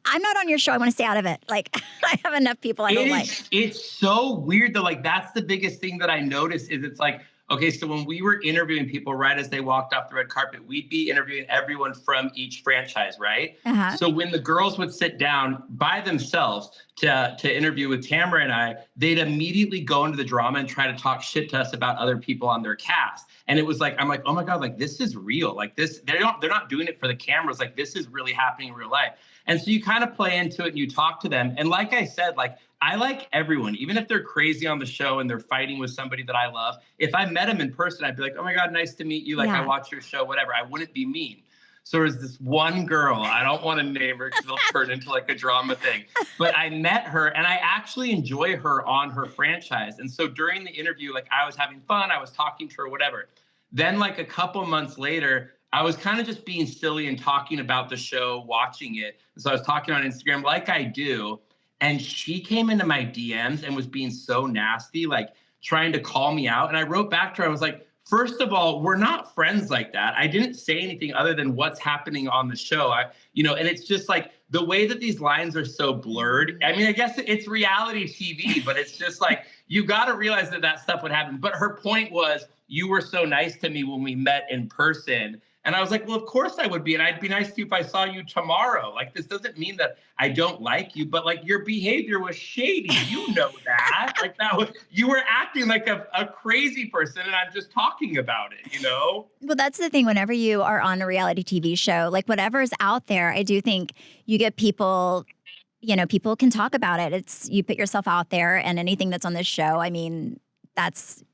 [SPEAKER 1] I'm not on your show. I want to stay out of it. Like, I have enough people I don't like.
[SPEAKER 3] It's so weird though. Like, that's the biggest thing that I noticed is it's like, okay, so when we were interviewing people right as they walked off the red carpet, we'd be interviewing everyone from each franchise, right? So when the girls would sit down by themselves to interview with Tamra and I, they'd immediately go into the drama and try to talk shit to us about other people on their cast. And it was like, I'm like, oh my God, like this is real. Like this, they're not doing it for the cameras. Like this is really happening in real life. And so you kind of play into it and you talk to them. And like I said, like I like everyone, even if they're crazy on the show and they're fighting with somebody that I love. If I met them in person, I'd be like, oh my God, nice to meet you. Like I watch your show, whatever. I wouldn't be mean. So there's this one girl, I don't want to name her because it'll turn into like a drama thing, but I met her and I actually enjoy her on her franchise. And so during the interview, like I was having fun, I was talking to her, whatever. Then like a couple months later, I was kind of just being silly and talking about the show, watching it. So I was talking on Instagram like I do. And she came into my DMs and was being so nasty, like trying to call me out. And I wrote back to her, I was like, first of all, we're not friends like that. I didn't say anything other than what's happening on the show. And it's just like the way that these lines are so blurred. I mean, I guess it's reality TV, but it's just like, you got to realize that stuff would happen. But her point was, you were so nice to me when we met in person. And I was like, well, of course I would be. And I'd be nice to you if I saw you tomorrow. Like, this doesn't mean that I don't like you, but like your behavior was shady. You know that. Like you were acting like a crazy person, and I'm just talking about it, you know?
[SPEAKER 1] Well, that's the thing. Whenever you are on a reality TV show, like whatever's out there, I do think you get people, people can talk about it. You put yourself out there, and anything that's on this show, I mean, that's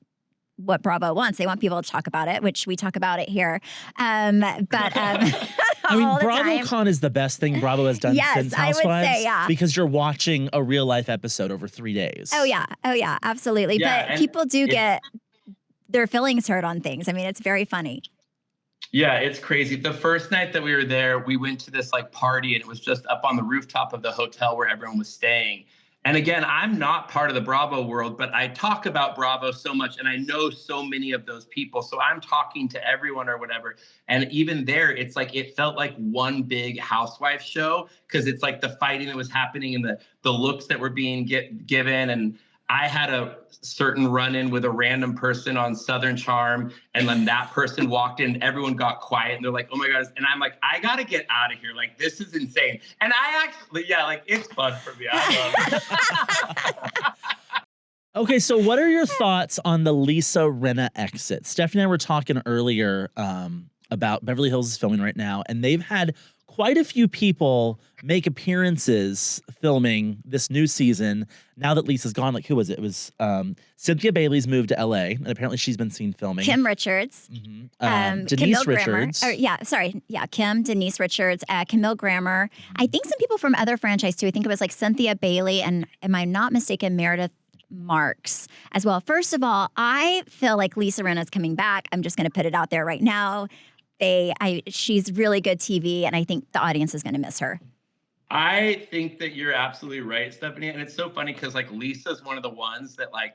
[SPEAKER 1] what Bravo wants. They want people to talk about it, which we talk about it here. I mean,
[SPEAKER 2] BravoCon is the best thing Bravo has done since Housewives.
[SPEAKER 1] I would say, yeah.
[SPEAKER 2] Because you're watching a real life episode over 3 days.
[SPEAKER 1] Oh yeah, absolutely.
[SPEAKER 3] Yeah,
[SPEAKER 1] but people do get their feelings hurt on things. I mean, it's very funny.
[SPEAKER 3] Yeah, it's crazy. The first night that we were there, we went to this like party, and it was just up on the rooftop of the hotel where everyone was staying. And again, I'm not part of the Bravo world, but I talk about Bravo so much, and I know so many of those people. So I'm talking to everyone or whatever. And even there, it's like, it felt like one big housewife show, because it's like the fighting that was happening and the looks that were being given. And I had a certain run-in with a random person on Southern Charm, and then that person walked in, everyone got quiet, and they're like, oh my God. And I'm like, I gotta get out of here. Like, this is insane. And I actually, like, it's fun for me. I love it.
[SPEAKER 2] Okay, so what are your thoughts on the Lisa Rinna exit? Stephanie and I were talking earlier about Beverly Hills is filming right now, and they've had quite a few people make appearances filming this new season now that Lisa's gone. Like, who was it? It was Cynthia Bailey's moved to LA, and apparently she's been seen filming.
[SPEAKER 1] Kim Richards.
[SPEAKER 2] Mm-hmm. Denise Richards.
[SPEAKER 1] Kim, Denise Richards, Camille Grammer. I think some people from other franchise too. I think it was like Cynthia Bailey and, am I not mistaken, Meredith Marks as well. First of all, I feel like Lisa Rinna is coming back. I'm just going to put it out there right now. She's really good TV, and I think the audience is going to miss her.
[SPEAKER 3] I think that you're absolutely right, Stephanie. And it's so funny because like Lisa's one of the ones that like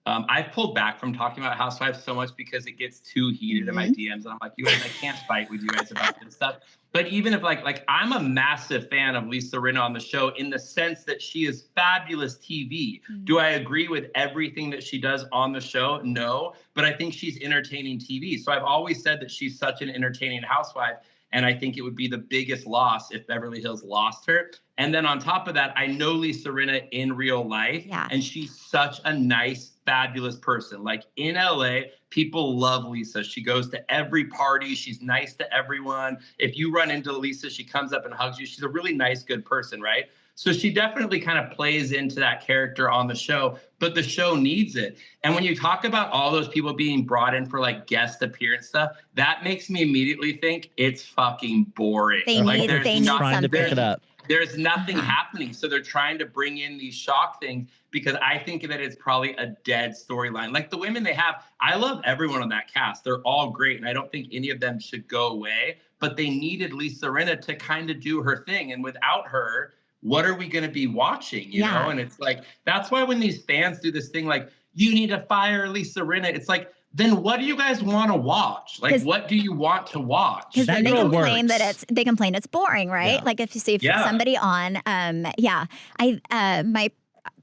[SPEAKER 3] I've pulled back from talking about Housewives so much because it gets too heated in my DMs, and I'm like, you guys, I can't fight with you guys about this stuff. But even if like I'm a massive fan of Lisa Rinna on the show in the sense that she is fabulous TV. Do I agree with everything that she does on the show? No, but I think she's entertaining TV. So I've always said that she's such an entertaining housewife. And I think it would be the biggest loss if Beverly Hills lost her. And then on top of that, I know Lisa Rinna in real life.
[SPEAKER 1] Yeah.
[SPEAKER 3] And she's such a nice, fabulous person. Like in LA, people love Lisa. She goes to every party. She's nice to everyone. If you run into Lisa, she comes up and hugs you. She's a really nice, good person, right? So she definitely kind of plays into that character on the show, but the show needs it. And when you talk about all those people being brought in for like guest appearance stuff, that makes me immediately think it's fucking boring.
[SPEAKER 1] They need
[SPEAKER 2] trying to pick it up.
[SPEAKER 3] There's nothing happening. So they're trying to bring in these shock things because I think that it's probably a dead storyline. Like the women they have, I love everyone on that cast. They're all great. And I don't think any of them should go away, but they needed Lisa Rinna to kind of do her thing. And without her, what are we going to be watching, you know? And it's like, that's why when these fans do this thing, like, you need to fire Lisa Rinna, it's like, then what do you guys want to watch? Like, what do you want to watch?
[SPEAKER 1] Because then they complain they complain it's boring, right? Yeah. Like if you see somebody on, my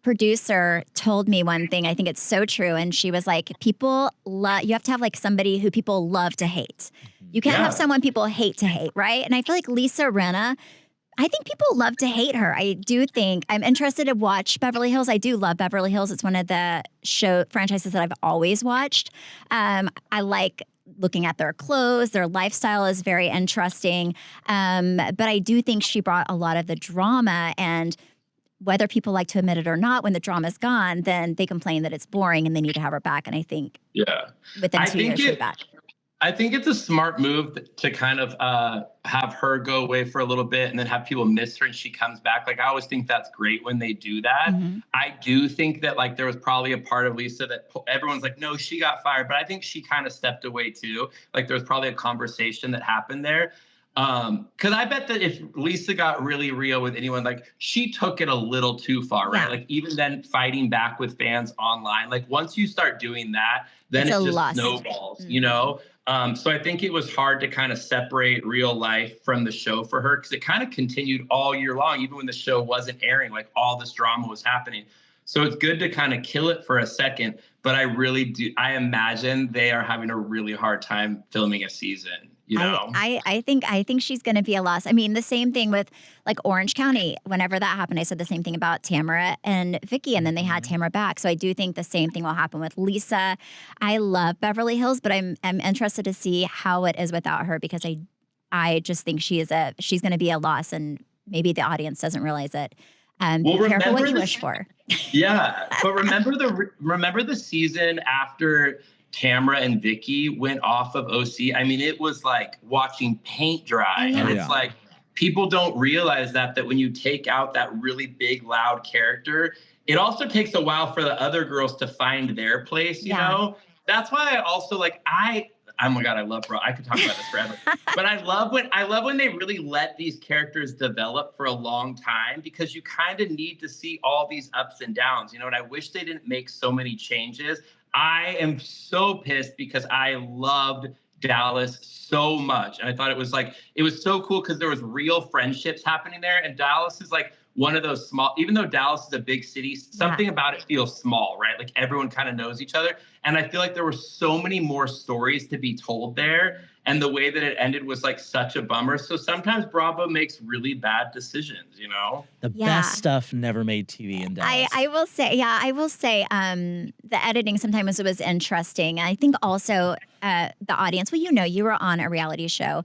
[SPEAKER 1] producer told me one thing, I think it's so true. And she was like, you have to have like somebody who people love to hate. You can't have someone people hate to hate, right? And I feel like Lisa Rinna, I think people love to hate her. I do think I'm interested to watch Beverly Hills. I do love Beverly Hills. It's one of the franchises that I've always watched. I like looking at their clothes. Their lifestyle is very interesting. But I do think she brought a lot of the drama, and whether people like to admit it or not, when the drama's gone, then they complain that it's boring and they need to have her back. And I think within 2 years she'll be back.
[SPEAKER 3] I think it's a smart move to kind of have her go away for a little bit and then have people miss her and she comes back. Like, I always think that's great when they do that. Mm-hmm. I do think that, like, there was probably a part of Lisa that everyone's like, no, she got fired. But I think she kind of stepped away, too. Like, there was probably a conversation that happened there. Because I bet that if Lisa got really real with anyone, like, she took it a little too far, right? Yeah. Like, even then fighting back with fans online, like, once you start doing that, then it just snowballs, you know? So I think it was hard to kind of separate real life from the show for her, because it kind of continued all year long, even when the show wasn't airing, like all this drama was happening. So it's good to kind of kill it for a second, but I imagine they are having a really hard time filming a season. you know?
[SPEAKER 1] I think she's going to be a loss. I mean, the same thing with like Orange County. Whenever that happened, I said the same thing about Tamara and Vicky, and then they had Tamara back. So I do think the same thing will happen with Lisa. I love Beverly Hills, but I'm interested to see how it is without her, because I just think she's going to be a loss, and maybe the audience doesn't realize it. Be careful what you wish for.
[SPEAKER 3] Yeah, but remember the season after Tamara and Vicky went off of OC? I mean, it was like watching paint dry. And it's like, people don't realize that when you take out that really big, loud character, it also takes a while for the other girls to find their place, you know? That's why I also oh my God, I love Bro. I could talk about this forever. But I love when they really let these characters develop for a long time, because you kind of need to see all these ups and downs, you know, and I wish they didn't make so many changes. I am so pissed because I loved Dallas so much. And I thought it was so cool because there was real friendships happening there. And Dallas is like one of those small, even though Dallas is a big city, something about it feels small, right? Like everyone kind of knows each other. And I feel like there were so many more stories to be told there. And the way that it ended was like such a bummer. So sometimes Bravo makes really bad decisions, you know?
[SPEAKER 2] The best stuff never made TV in Dallas.
[SPEAKER 1] I will say, the editing sometimes was interesting. I think also the audience, well, you know, you were on a reality show.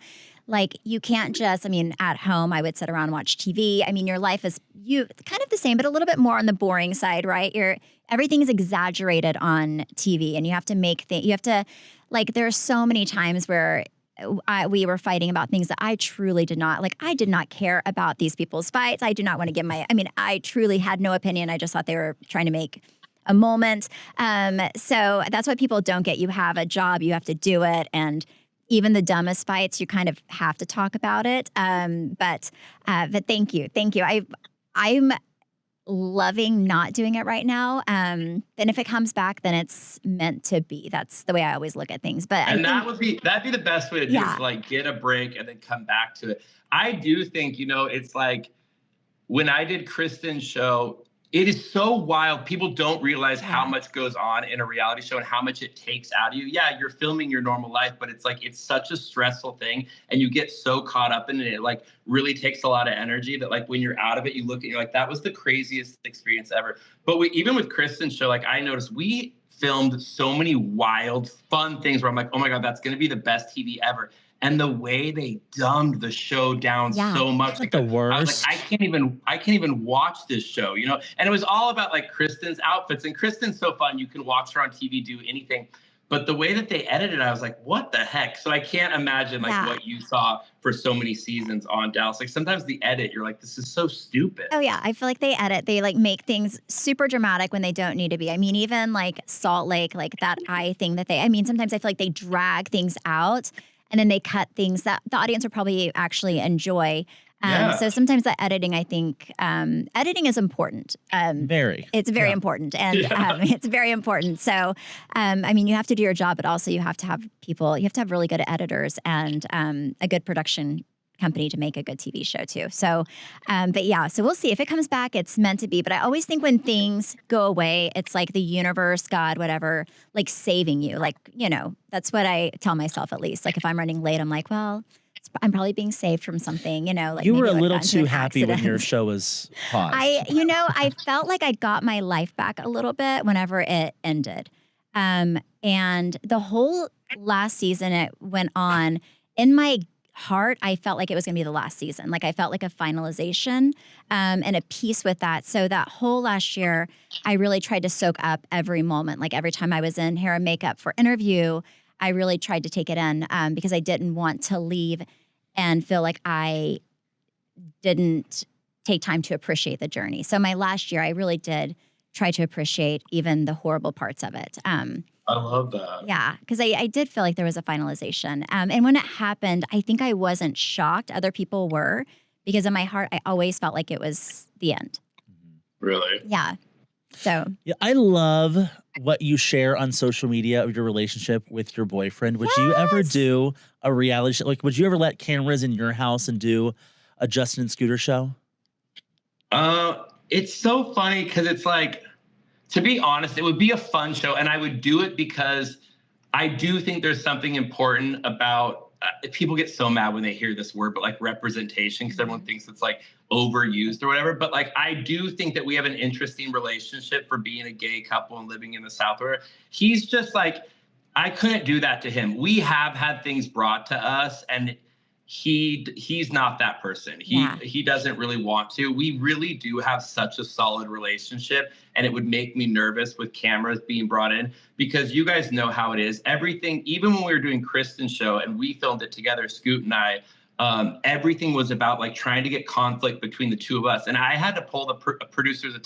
[SPEAKER 1] Like, you can't just, I mean, at home, I would sit around and watch TV. I mean, your life is kind of the same, but a little bit more on the boring side, right? Everything is exaggerated on TV, and you have to there are so many times where we were fighting about things that I truly did not, I did not care about these people's fights. I do not want to give I truly had no opinion. I just thought they were trying to make a moment. So that's why people don't get, you have a job, you have to do it. And even the dumbest fights, you kind of have to talk about it. But thank you. I'm loving not doing it right now. Then if it comes back, then it's meant to be. That's the way I always look at things. But
[SPEAKER 3] that'd be the best way to do it, is like get a break and then come back to it. I do think, you know, it's like when I did Kristen's show, it is so wild. People don't realize how much goes on in a reality show and how much it takes out of you. Yeah, you're filming your normal life, but it's like, it's such a stressful thing, and you get so caught up in it. It like really takes a lot of energy that like when you're out of it, you look at, you're like, that was the craziest experience ever. But even with Kristen's show, like I noticed we filmed so many wild, fun things where I'm like, oh my God, that's going to be the best TV ever. And the way they dumbed the show down so much,
[SPEAKER 2] like the worst.
[SPEAKER 3] I was like, I can't even watch this show, you know? And it was all about like Kristen's outfits. And Kristen's so fun. You can watch her on TV do anything. But the way that they edited it, I was like, what the heck? So I can't imagine like what you saw for so many seasons on Dallas. Like sometimes the edit, you're like, this is so stupid.
[SPEAKER 1] Oh yeah, I feel like they like make things super dramatic when they don't need to be. I mean, even like Salt Lake, like that eye thing sometimes I feel like they drag things out, and then they cut things that the audience would probably actually enjoy. So sometimes the editing, I think, editing is important. It's very important. And it's very important. So, I mean, you have to do your job, but also you have to have really good editors and a good production company to make a good TV show too. So, so we'll see. If it comes back, it's meant to be. But I always think when things go away, it's like the universe, God, whatever, like saving you. Like, you know, that's what I tell myself at least. Like if I'm running late, I'm like, well, I'm probably being saved from something, you know. Like
[SPEAKER 2] you were a little too happy when your show was paused.
[SPEAKER 1] I felt like I got my life back a little bit whenever it ended. And the whole last season it went on, in my heart, I felt like it was going to be the last season. Like I felt like a finalization and a peace with that. So that whole last year, I really tried to soak up every moment. Like every time I was in hair and makeup for interview, I really tried to take it in because I didn't want to leave and feel like I didn't take time to appreciate the journey. So my last year, I really did try to appreciate even the horrible parts of it.
[SPEAKER 3] I love that.
[SPEAKER 1] Yeah, because I did feel like there was a finalization. And when it happened, I think I wasn't shocked. Other people were, because in my heart, I always felt like it was the end.
[SPEAKER 3] Really?
[SPEAKER 1] Yeah. So.
[SPEAKER 2] Yeah, I love what you share on social media of your relationship with your boyfriend. Would you ever do a reality show? Like, would you ever let cameras in your house and do a Justin and Scooter show?
[SPEAKER 3] It's so funny because it's like, to be honest, it would be a fun show, and I would do it because I do think there's something important about people get so mad when they hear this word, but like representation, because everyone thinks it's like overused or whatever. But like, I do think that we have an interesting relationship for being a gay couple and living in the South, where he's just like, I couldn't do that to him. We have had things brought to us, and he's not that person. He doesn't really want to. We really do have such a solid relationship, and it would make me nervous with cameras being brought in, because you guys know how it is. Everything, even when we were doing Kristen's show and we filmed it together, Scoot and I, everything was about like trying to get conflict between the two of us. And I had to pull the producers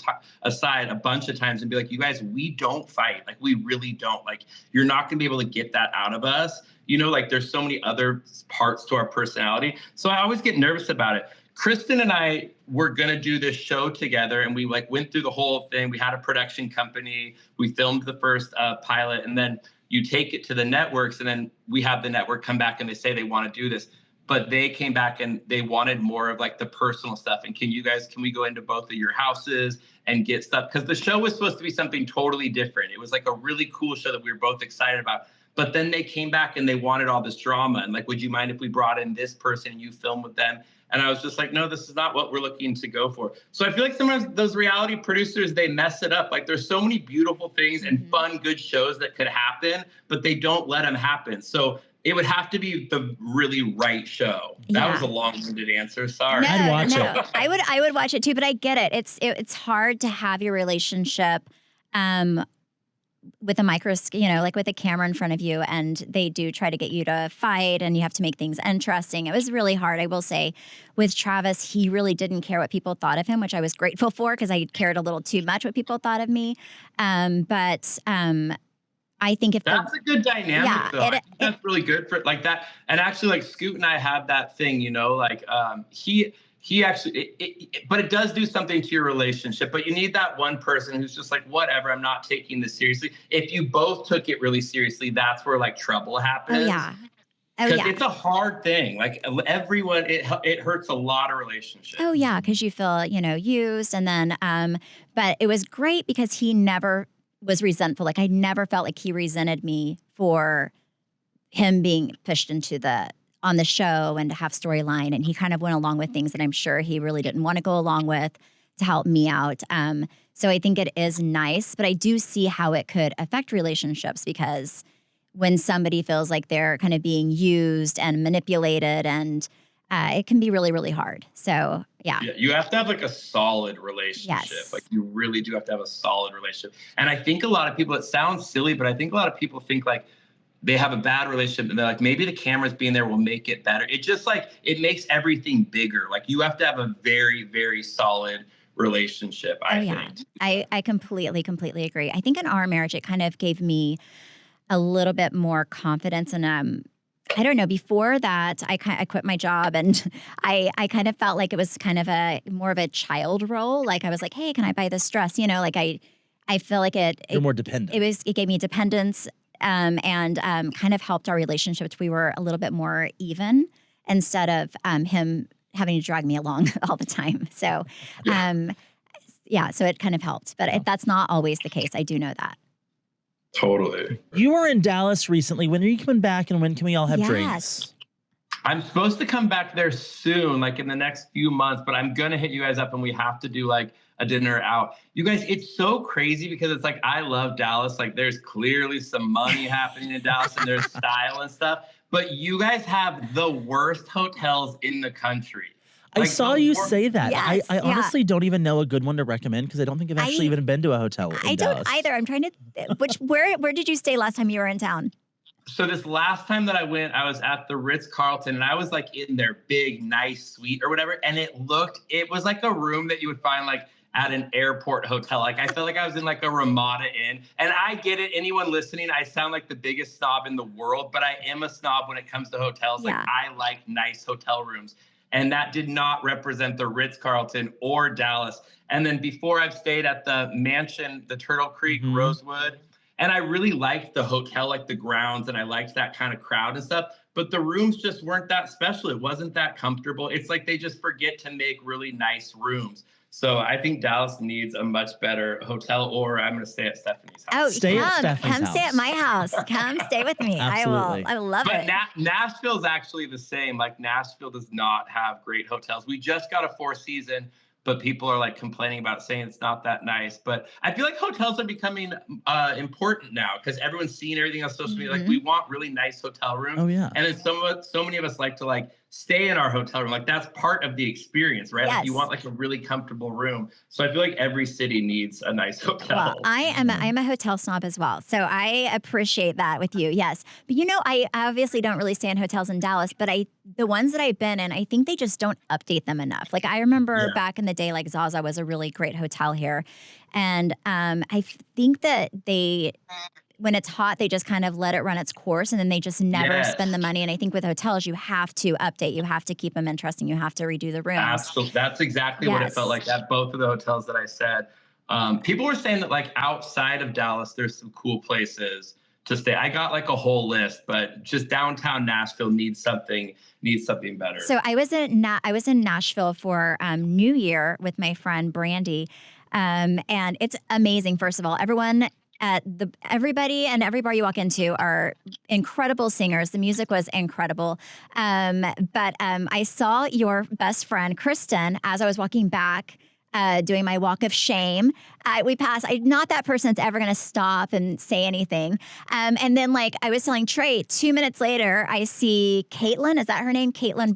[SPEAKER 3] aside a bunch of times and be like, you guys, we don't fight. Like, we really don't. Like, you're not going to be able to get that out of us. You know, like, there's so many other parts to our personality. So I always get nervous about it. Kristen and I were going to do this show together, and we like went through the whole thing. We had a production company. We filmed the first pilot, and then you take it to the networks, and then we have the network come back and they say they want to do this. But they came back and they wanted more of like the personal stuff. And can we go into both of your houses and get stuff? Because the show was supposed to be something totally different. It was like a really cool show that we were both excited about. But then they came back and they wanted all this drama. And like, would you mind if we brought in this person and you film with them? And I was just like, no, this is not what we're looking to go for. So I feel like sometimes those reality producers, they mess it up. Like, there's so many beautiful things and fun, good shows that could happen, but they don't let them happen. So it would have to be the really right show. That was a long-winded answer. Sorry.
[SPEAKER 1] No,
[SPEAKER 2] I'd watch it.
[SPEAKER 1] I would watch it too, but I get it. It's hard to have your relationship with a like with a camera in front of you, and they do try to get you to fight, and you have to make things interesting. It was really hard, I will say. With Travis, he really didn't care what people thought of him, which I was grateful for, because I cared a little too much what people thought of me. I think if
[SPEAKER 3] that's a good dynamic, though. I think that's really good for like that. And actually, like, Scoot and I have that thing, you know, like he actually, but it does do something to your relationship. But you need that one person who's just like, whatever, I'm not taking this seriously. If you both took it really seriously, that's where like trouble happens.
[SPEAKER 1] Oh yeah.
[SPEAKER 3] Because it's a hard thing. Like, everyone, it hurts a lot of relationships.
[SPEAKER 1] Oh yeah, because you feel, used, and then but it was great because he never was resentful. Like, I never felt like he resented me for him being pushed into on the show and to have storyline. And he kind of went along with things that I'm sure he really didn't want to go along with to help me out. So I think it is nice, but I do see how it could affect relationships, because when somebody feels like they're kind of being used and manipulated, and it can be really, really hard. So yeah,
[SPEAKER 3] you have to have like a solid relationship.
[SPEAKER 1] Yes.
[SPEAKER 3] Like, you really do have to have a solid relationship. And I think a lot of people, it sounds silly, but I think a lot of people think like they have a bad relationship and they're like, maybe the cameras being there will make it better. It just like, it makes everything bigger. Like, you have to have a very, very solid relationship, I think.
[SPEAKER 1] I completely agree. I think in our marriage, it kind of gave me a little bit more confidence, and I don't know, before that, I quit my job, and I kind of felt like it was kind of more of a child role. Like, I was like, hey, can I buy this dress? Like I feel like
[SPEAKER 2] you're more dependent.
[SPEAKER 1] It gave me dependence, and kind of helped our relationship. We were a little bit more even, instead of him having to drag me along all the time. So, so it kind of helped. But that's not always the case. I do know that.
[SPEAKER 3] Totally.
[SPEAKER 2] You were in Dallas recently. When are you coming back, and when can we all have drinks?
[SPEAKER 3] I'm supposed to come back there soon, like in the next few months, but I'm going to hit you guys up and we have to do like a dinner out. You guys, it's so crazy because it's like, I love Dallas. Like, there's clearly some money happening in Dallas and there's style and stuff, but you guys have the worst hotels in the country.
[SPEAKER 2] I saw you say that.
[SPEAKER 1] Yes,
[SPEAKER 2] I honestly don't even know a good one to recommend, because I don't think I've actually even been to a hotel in Dallas.
[SPEAKER 1] Don't either. I'm trying to. Where did you stay last time you were in town?
[SPEAKER 3] So this last time that I went, I was at the Ritz-Carlton, and I was like in their big, nice suite or whatever, and it was like a room that you would find like at an airport hotel. Like, I felt like I was in like a Ramada Inn. And I get it. Anyone listening, I sound like the biggest snob in the world, but I am a snob when it comes to hotels.
[SPEAKER 1] Yeah.
[SPEAKER 3] Like, I like nice hotel rooms. And that did not represent the Ritz-Carlton or Dallas. And then before, I've stayed at the mansion, the Turtle Creek, Rosewood. And I really liked the hotel, like the grounds, and I liked that kind of crowd and stuff. But the rooms just weren't that special. It wasn't that comfortable. It's like they just forget to make really nice rooms. So I think Dallas needs a much better hotel, or I'm going to stay at Stephanie's house.
[SPEAKER 1] Oh,
[SPEAKER 2] Stay at Stephanie's
[SPEAKER 1] come stay
[SPEAKER 2] house.
[SPEAKER 1] at my house. Come stay with me.
[SPEAKER 2] Absolutely.
[SPEAKER 1] I love
[SPEAKER 3] But
[SPEAKER 1] it.
[SPEAKER 3] Nashville's actually the same. Like Nashville does not have great hotels. We just got a Four Season, but people are like complaining about it, saying it's not that nice. But I feel like hotels are becoming important now because everyone's seeing everything on social media. Like we want really nice hotel rooms.
[SPEAKER 2] Oh yeah.
[SPEAKER 3] And then so many of us like to like stay in our hotel room. Like that's part of the experience, right?
[SPEAKER 1] Yes.
[SPEAKER 3] Like you want like a really comfortable room. So I feel like every city needs a nice hotel.
[SPEAKER 1] Well, I'm a hotel snob as well. So I appreciate that with you. Yes. But you know, I obviously don't really stay in hotels in Dallas, but the ones that I've been in, I think they just don't update them enough. Like I remember back in the day, like Zaza was a really great hotel here. And I think that when it's hot, they just kind of let it run its course and then they just never spend the money. And I think with hotels, you have to update, you have to keep them interesting, you have to redo the rooms.
[SPEAKER 3] Absolutely. That's exactly what it felt like at both of the hotels that I said. People were saying that like outside of Dallas, there's some cool places to stay. I got like a whole list, but just downtown Nashville needs something better.
[SPEAKER 1] So I was in Nashville for New Year with my friend Brandy. And it's amazing. First of all, everybody and every bar you walk into are incredible singers. The music was incredible. But I saw your best friend, Kristen, as I was walking back, doing my walk of shame. We passed. I'm not that person that's ever going to stop and say anything. And then, like, I was telling Trey, 2 minutes later, I see Caitlin. Is that her name? Caitlin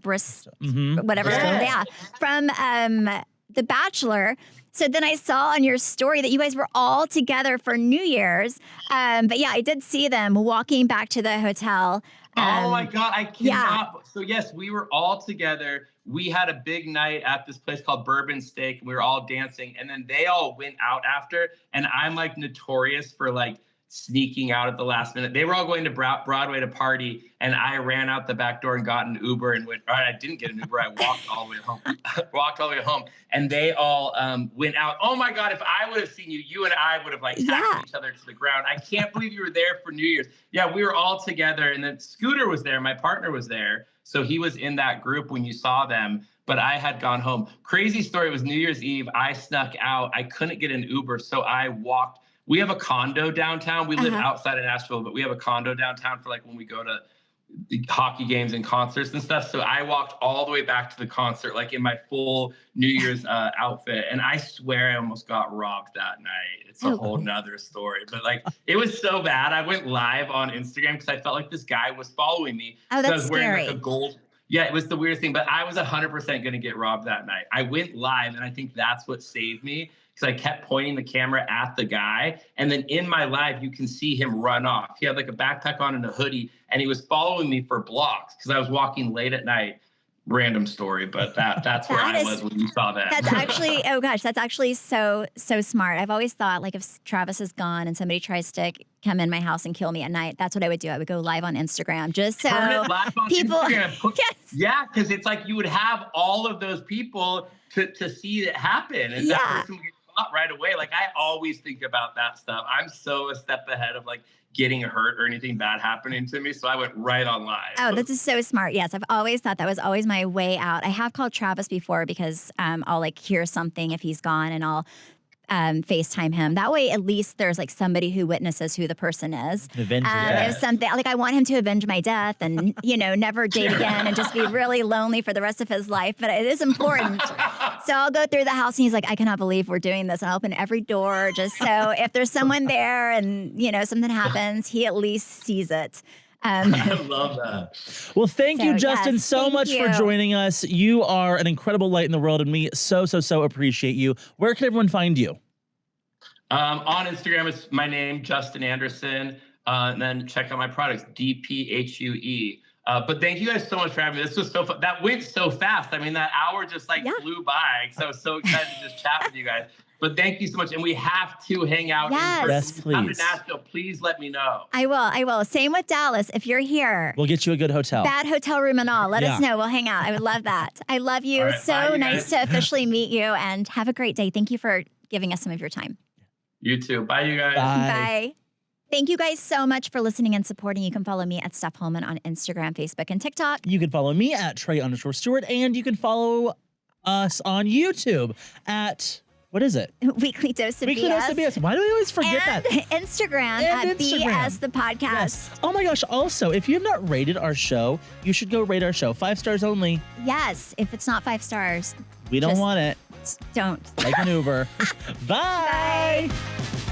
[SPEAKER 1] whatever. Yeah. From The Bachelor. So then I saw on your story that you guys were all together for New Year's. But yeah, I did see them walking back to the hotel.
[SPEAKER 3] Oh my God, I cannot. Yeah. So yes, we were all together. We had a big night at this place called Bourbon Steak. And we were all dancing and then they all went out after. And I'm like notorious for like sneaking out at the last minute. They were all going to Broadway to party and I ran out the back door and got an Uber and I didn't get an Uber. I walked all the way home. And they all went out. Oh my God, if I would have seen you, you and I would have like tackled each other to the ground. I can't believe you were there for New Year's. Yeah, we were all together and then Scooter was there. My partner was there. So he was in that group when you saw them, but I had gone home. Crazy story, it was New Year's Eve. I snuck out. I couldn't get an Uber. So I walked. We have a condo downtown. We live outside of Nashville, but we have a condo downtown for like when we go to the hockey games and concerts and stuff. So I walked all the way back to the concert, like in my full New Year's outfit. And I swear I almost got robbed that night. It's a whole nother story, but like, it was so bad. I went live on Instagram because I felt like this guy was following me.
[SPEAKER 1] Oh, that's
[SPEAKER 3] I was wearing
[SPEAKER 1] scary.
[SPEAKER 3] like a gold. Yeah, it was the weirdest thing, but I was 100% going to get robbed that night. I went live and I think that's what saved me. Because I kept pointing the camera at the guy. And then in my live, you can see him run off. He had like a backpack on and a hoodie, and he was following me for blocks because I was walking late at night. Random story, but that's where I was when you saw that.
[SPEAKER 1] That's actually, oh gosh, that's actually so smart. I've always thought like if Travis is gone and somebody tries to come in my house and kill me at night, that's what I would do. I would go live on Instagram just so people.
[SPEAKER 3] Yeah, because it's like you would have all of those people to see it happen. And that person would get caught right away. Like I always think about that stuff. I'm so a step ahead of like getting hurt or anything bad happening to me. So I went right on live.
[SPEAKER 1] Oh, this is so smart. Yes, I've always thought that was always my way out. I have called Travis before because I'll like hear something if he's gone and I'll FaceTime him. That way, at least there's like somebody who witnesses who the person is. If something like I want him to avenge my death and never date again and just be really lonely for the rest of his life. But it is important. So I'll go through the house and he's like, I cannot believe we're doing this. And I'll open every door just so if there's someone there and something happens, he at least sees it.
[SPEAKER 3] I love that.
[SPEAKER 2] Well, thank you, Justin, so much for joining us. You are an incredible light in the world, and we so appreciate you. Where can everyone find you?
[SPEAKER 3] On Instagram, it's my name, Justin Anderson. And then check out my products, DPHUE. But thank you guys so much for having me. This was so fun. That went so fast. I mean, that hour just flew by. So I was so excited to just chat with you guys. But thank you so much. And we have to hang out.
[SPEAKER 2] Yes, please.
[SPEAKER 3] Come to Nashville, please let me know.
[SPEAKER 1] I will. Same with Dallas. If you're here.
[SPEAKER 2] We'll get you a good hotel.
[SPEAKER 1] Bad hotel room and all. Let us know. We'll hang out. I would love that. I love you.
[SPEAKER 3] Right,
[SPEAKER 1] so nice to officially meet you and have a great day. Thank you for giving us some of your time.
[SPEAKER 3] You too. Bye, you guys.
[SPEAKER 1] Bye. Thank you guys so much for listening and supporting. You can follow me at Steph Hollman on Instagram, Facebook, and TikTok.
[SPEAKER 2] You can follow me at Trey_Stewart, and you can follow us on YouTube at, what is it?
[SPEAKER 1] Weekly Dose of
[SPEAKER 2] Weekly
[SPEAKER 1] BS.
[SPEAKER 2] Dose of BS. Why do we always forget
[SPEAKER 1] and
[SPEAKER 2] that?
[SPEAKER 1] Instagram
[SPEAKER 2] And
[SPEAKER 1] at
[SPEAKER 2] Instagram.
[SPEAKER 1] BS the podcast.
[SPEAKER 2] Yes. Oh my gosh. Also, if you have not rated our show, you should go rate our show. 5 stars only.
[SPEAKER 1] Yes. If it's not 5 stars,
[SPEAKER 2] We don't
[SPEAKER 1] Just-
[SPEAKER 2] want it.
[SPEAKER 1] don't.
[SPEAKER 2] Like an Uber. Bye.
[SPEAKER 1] Bye.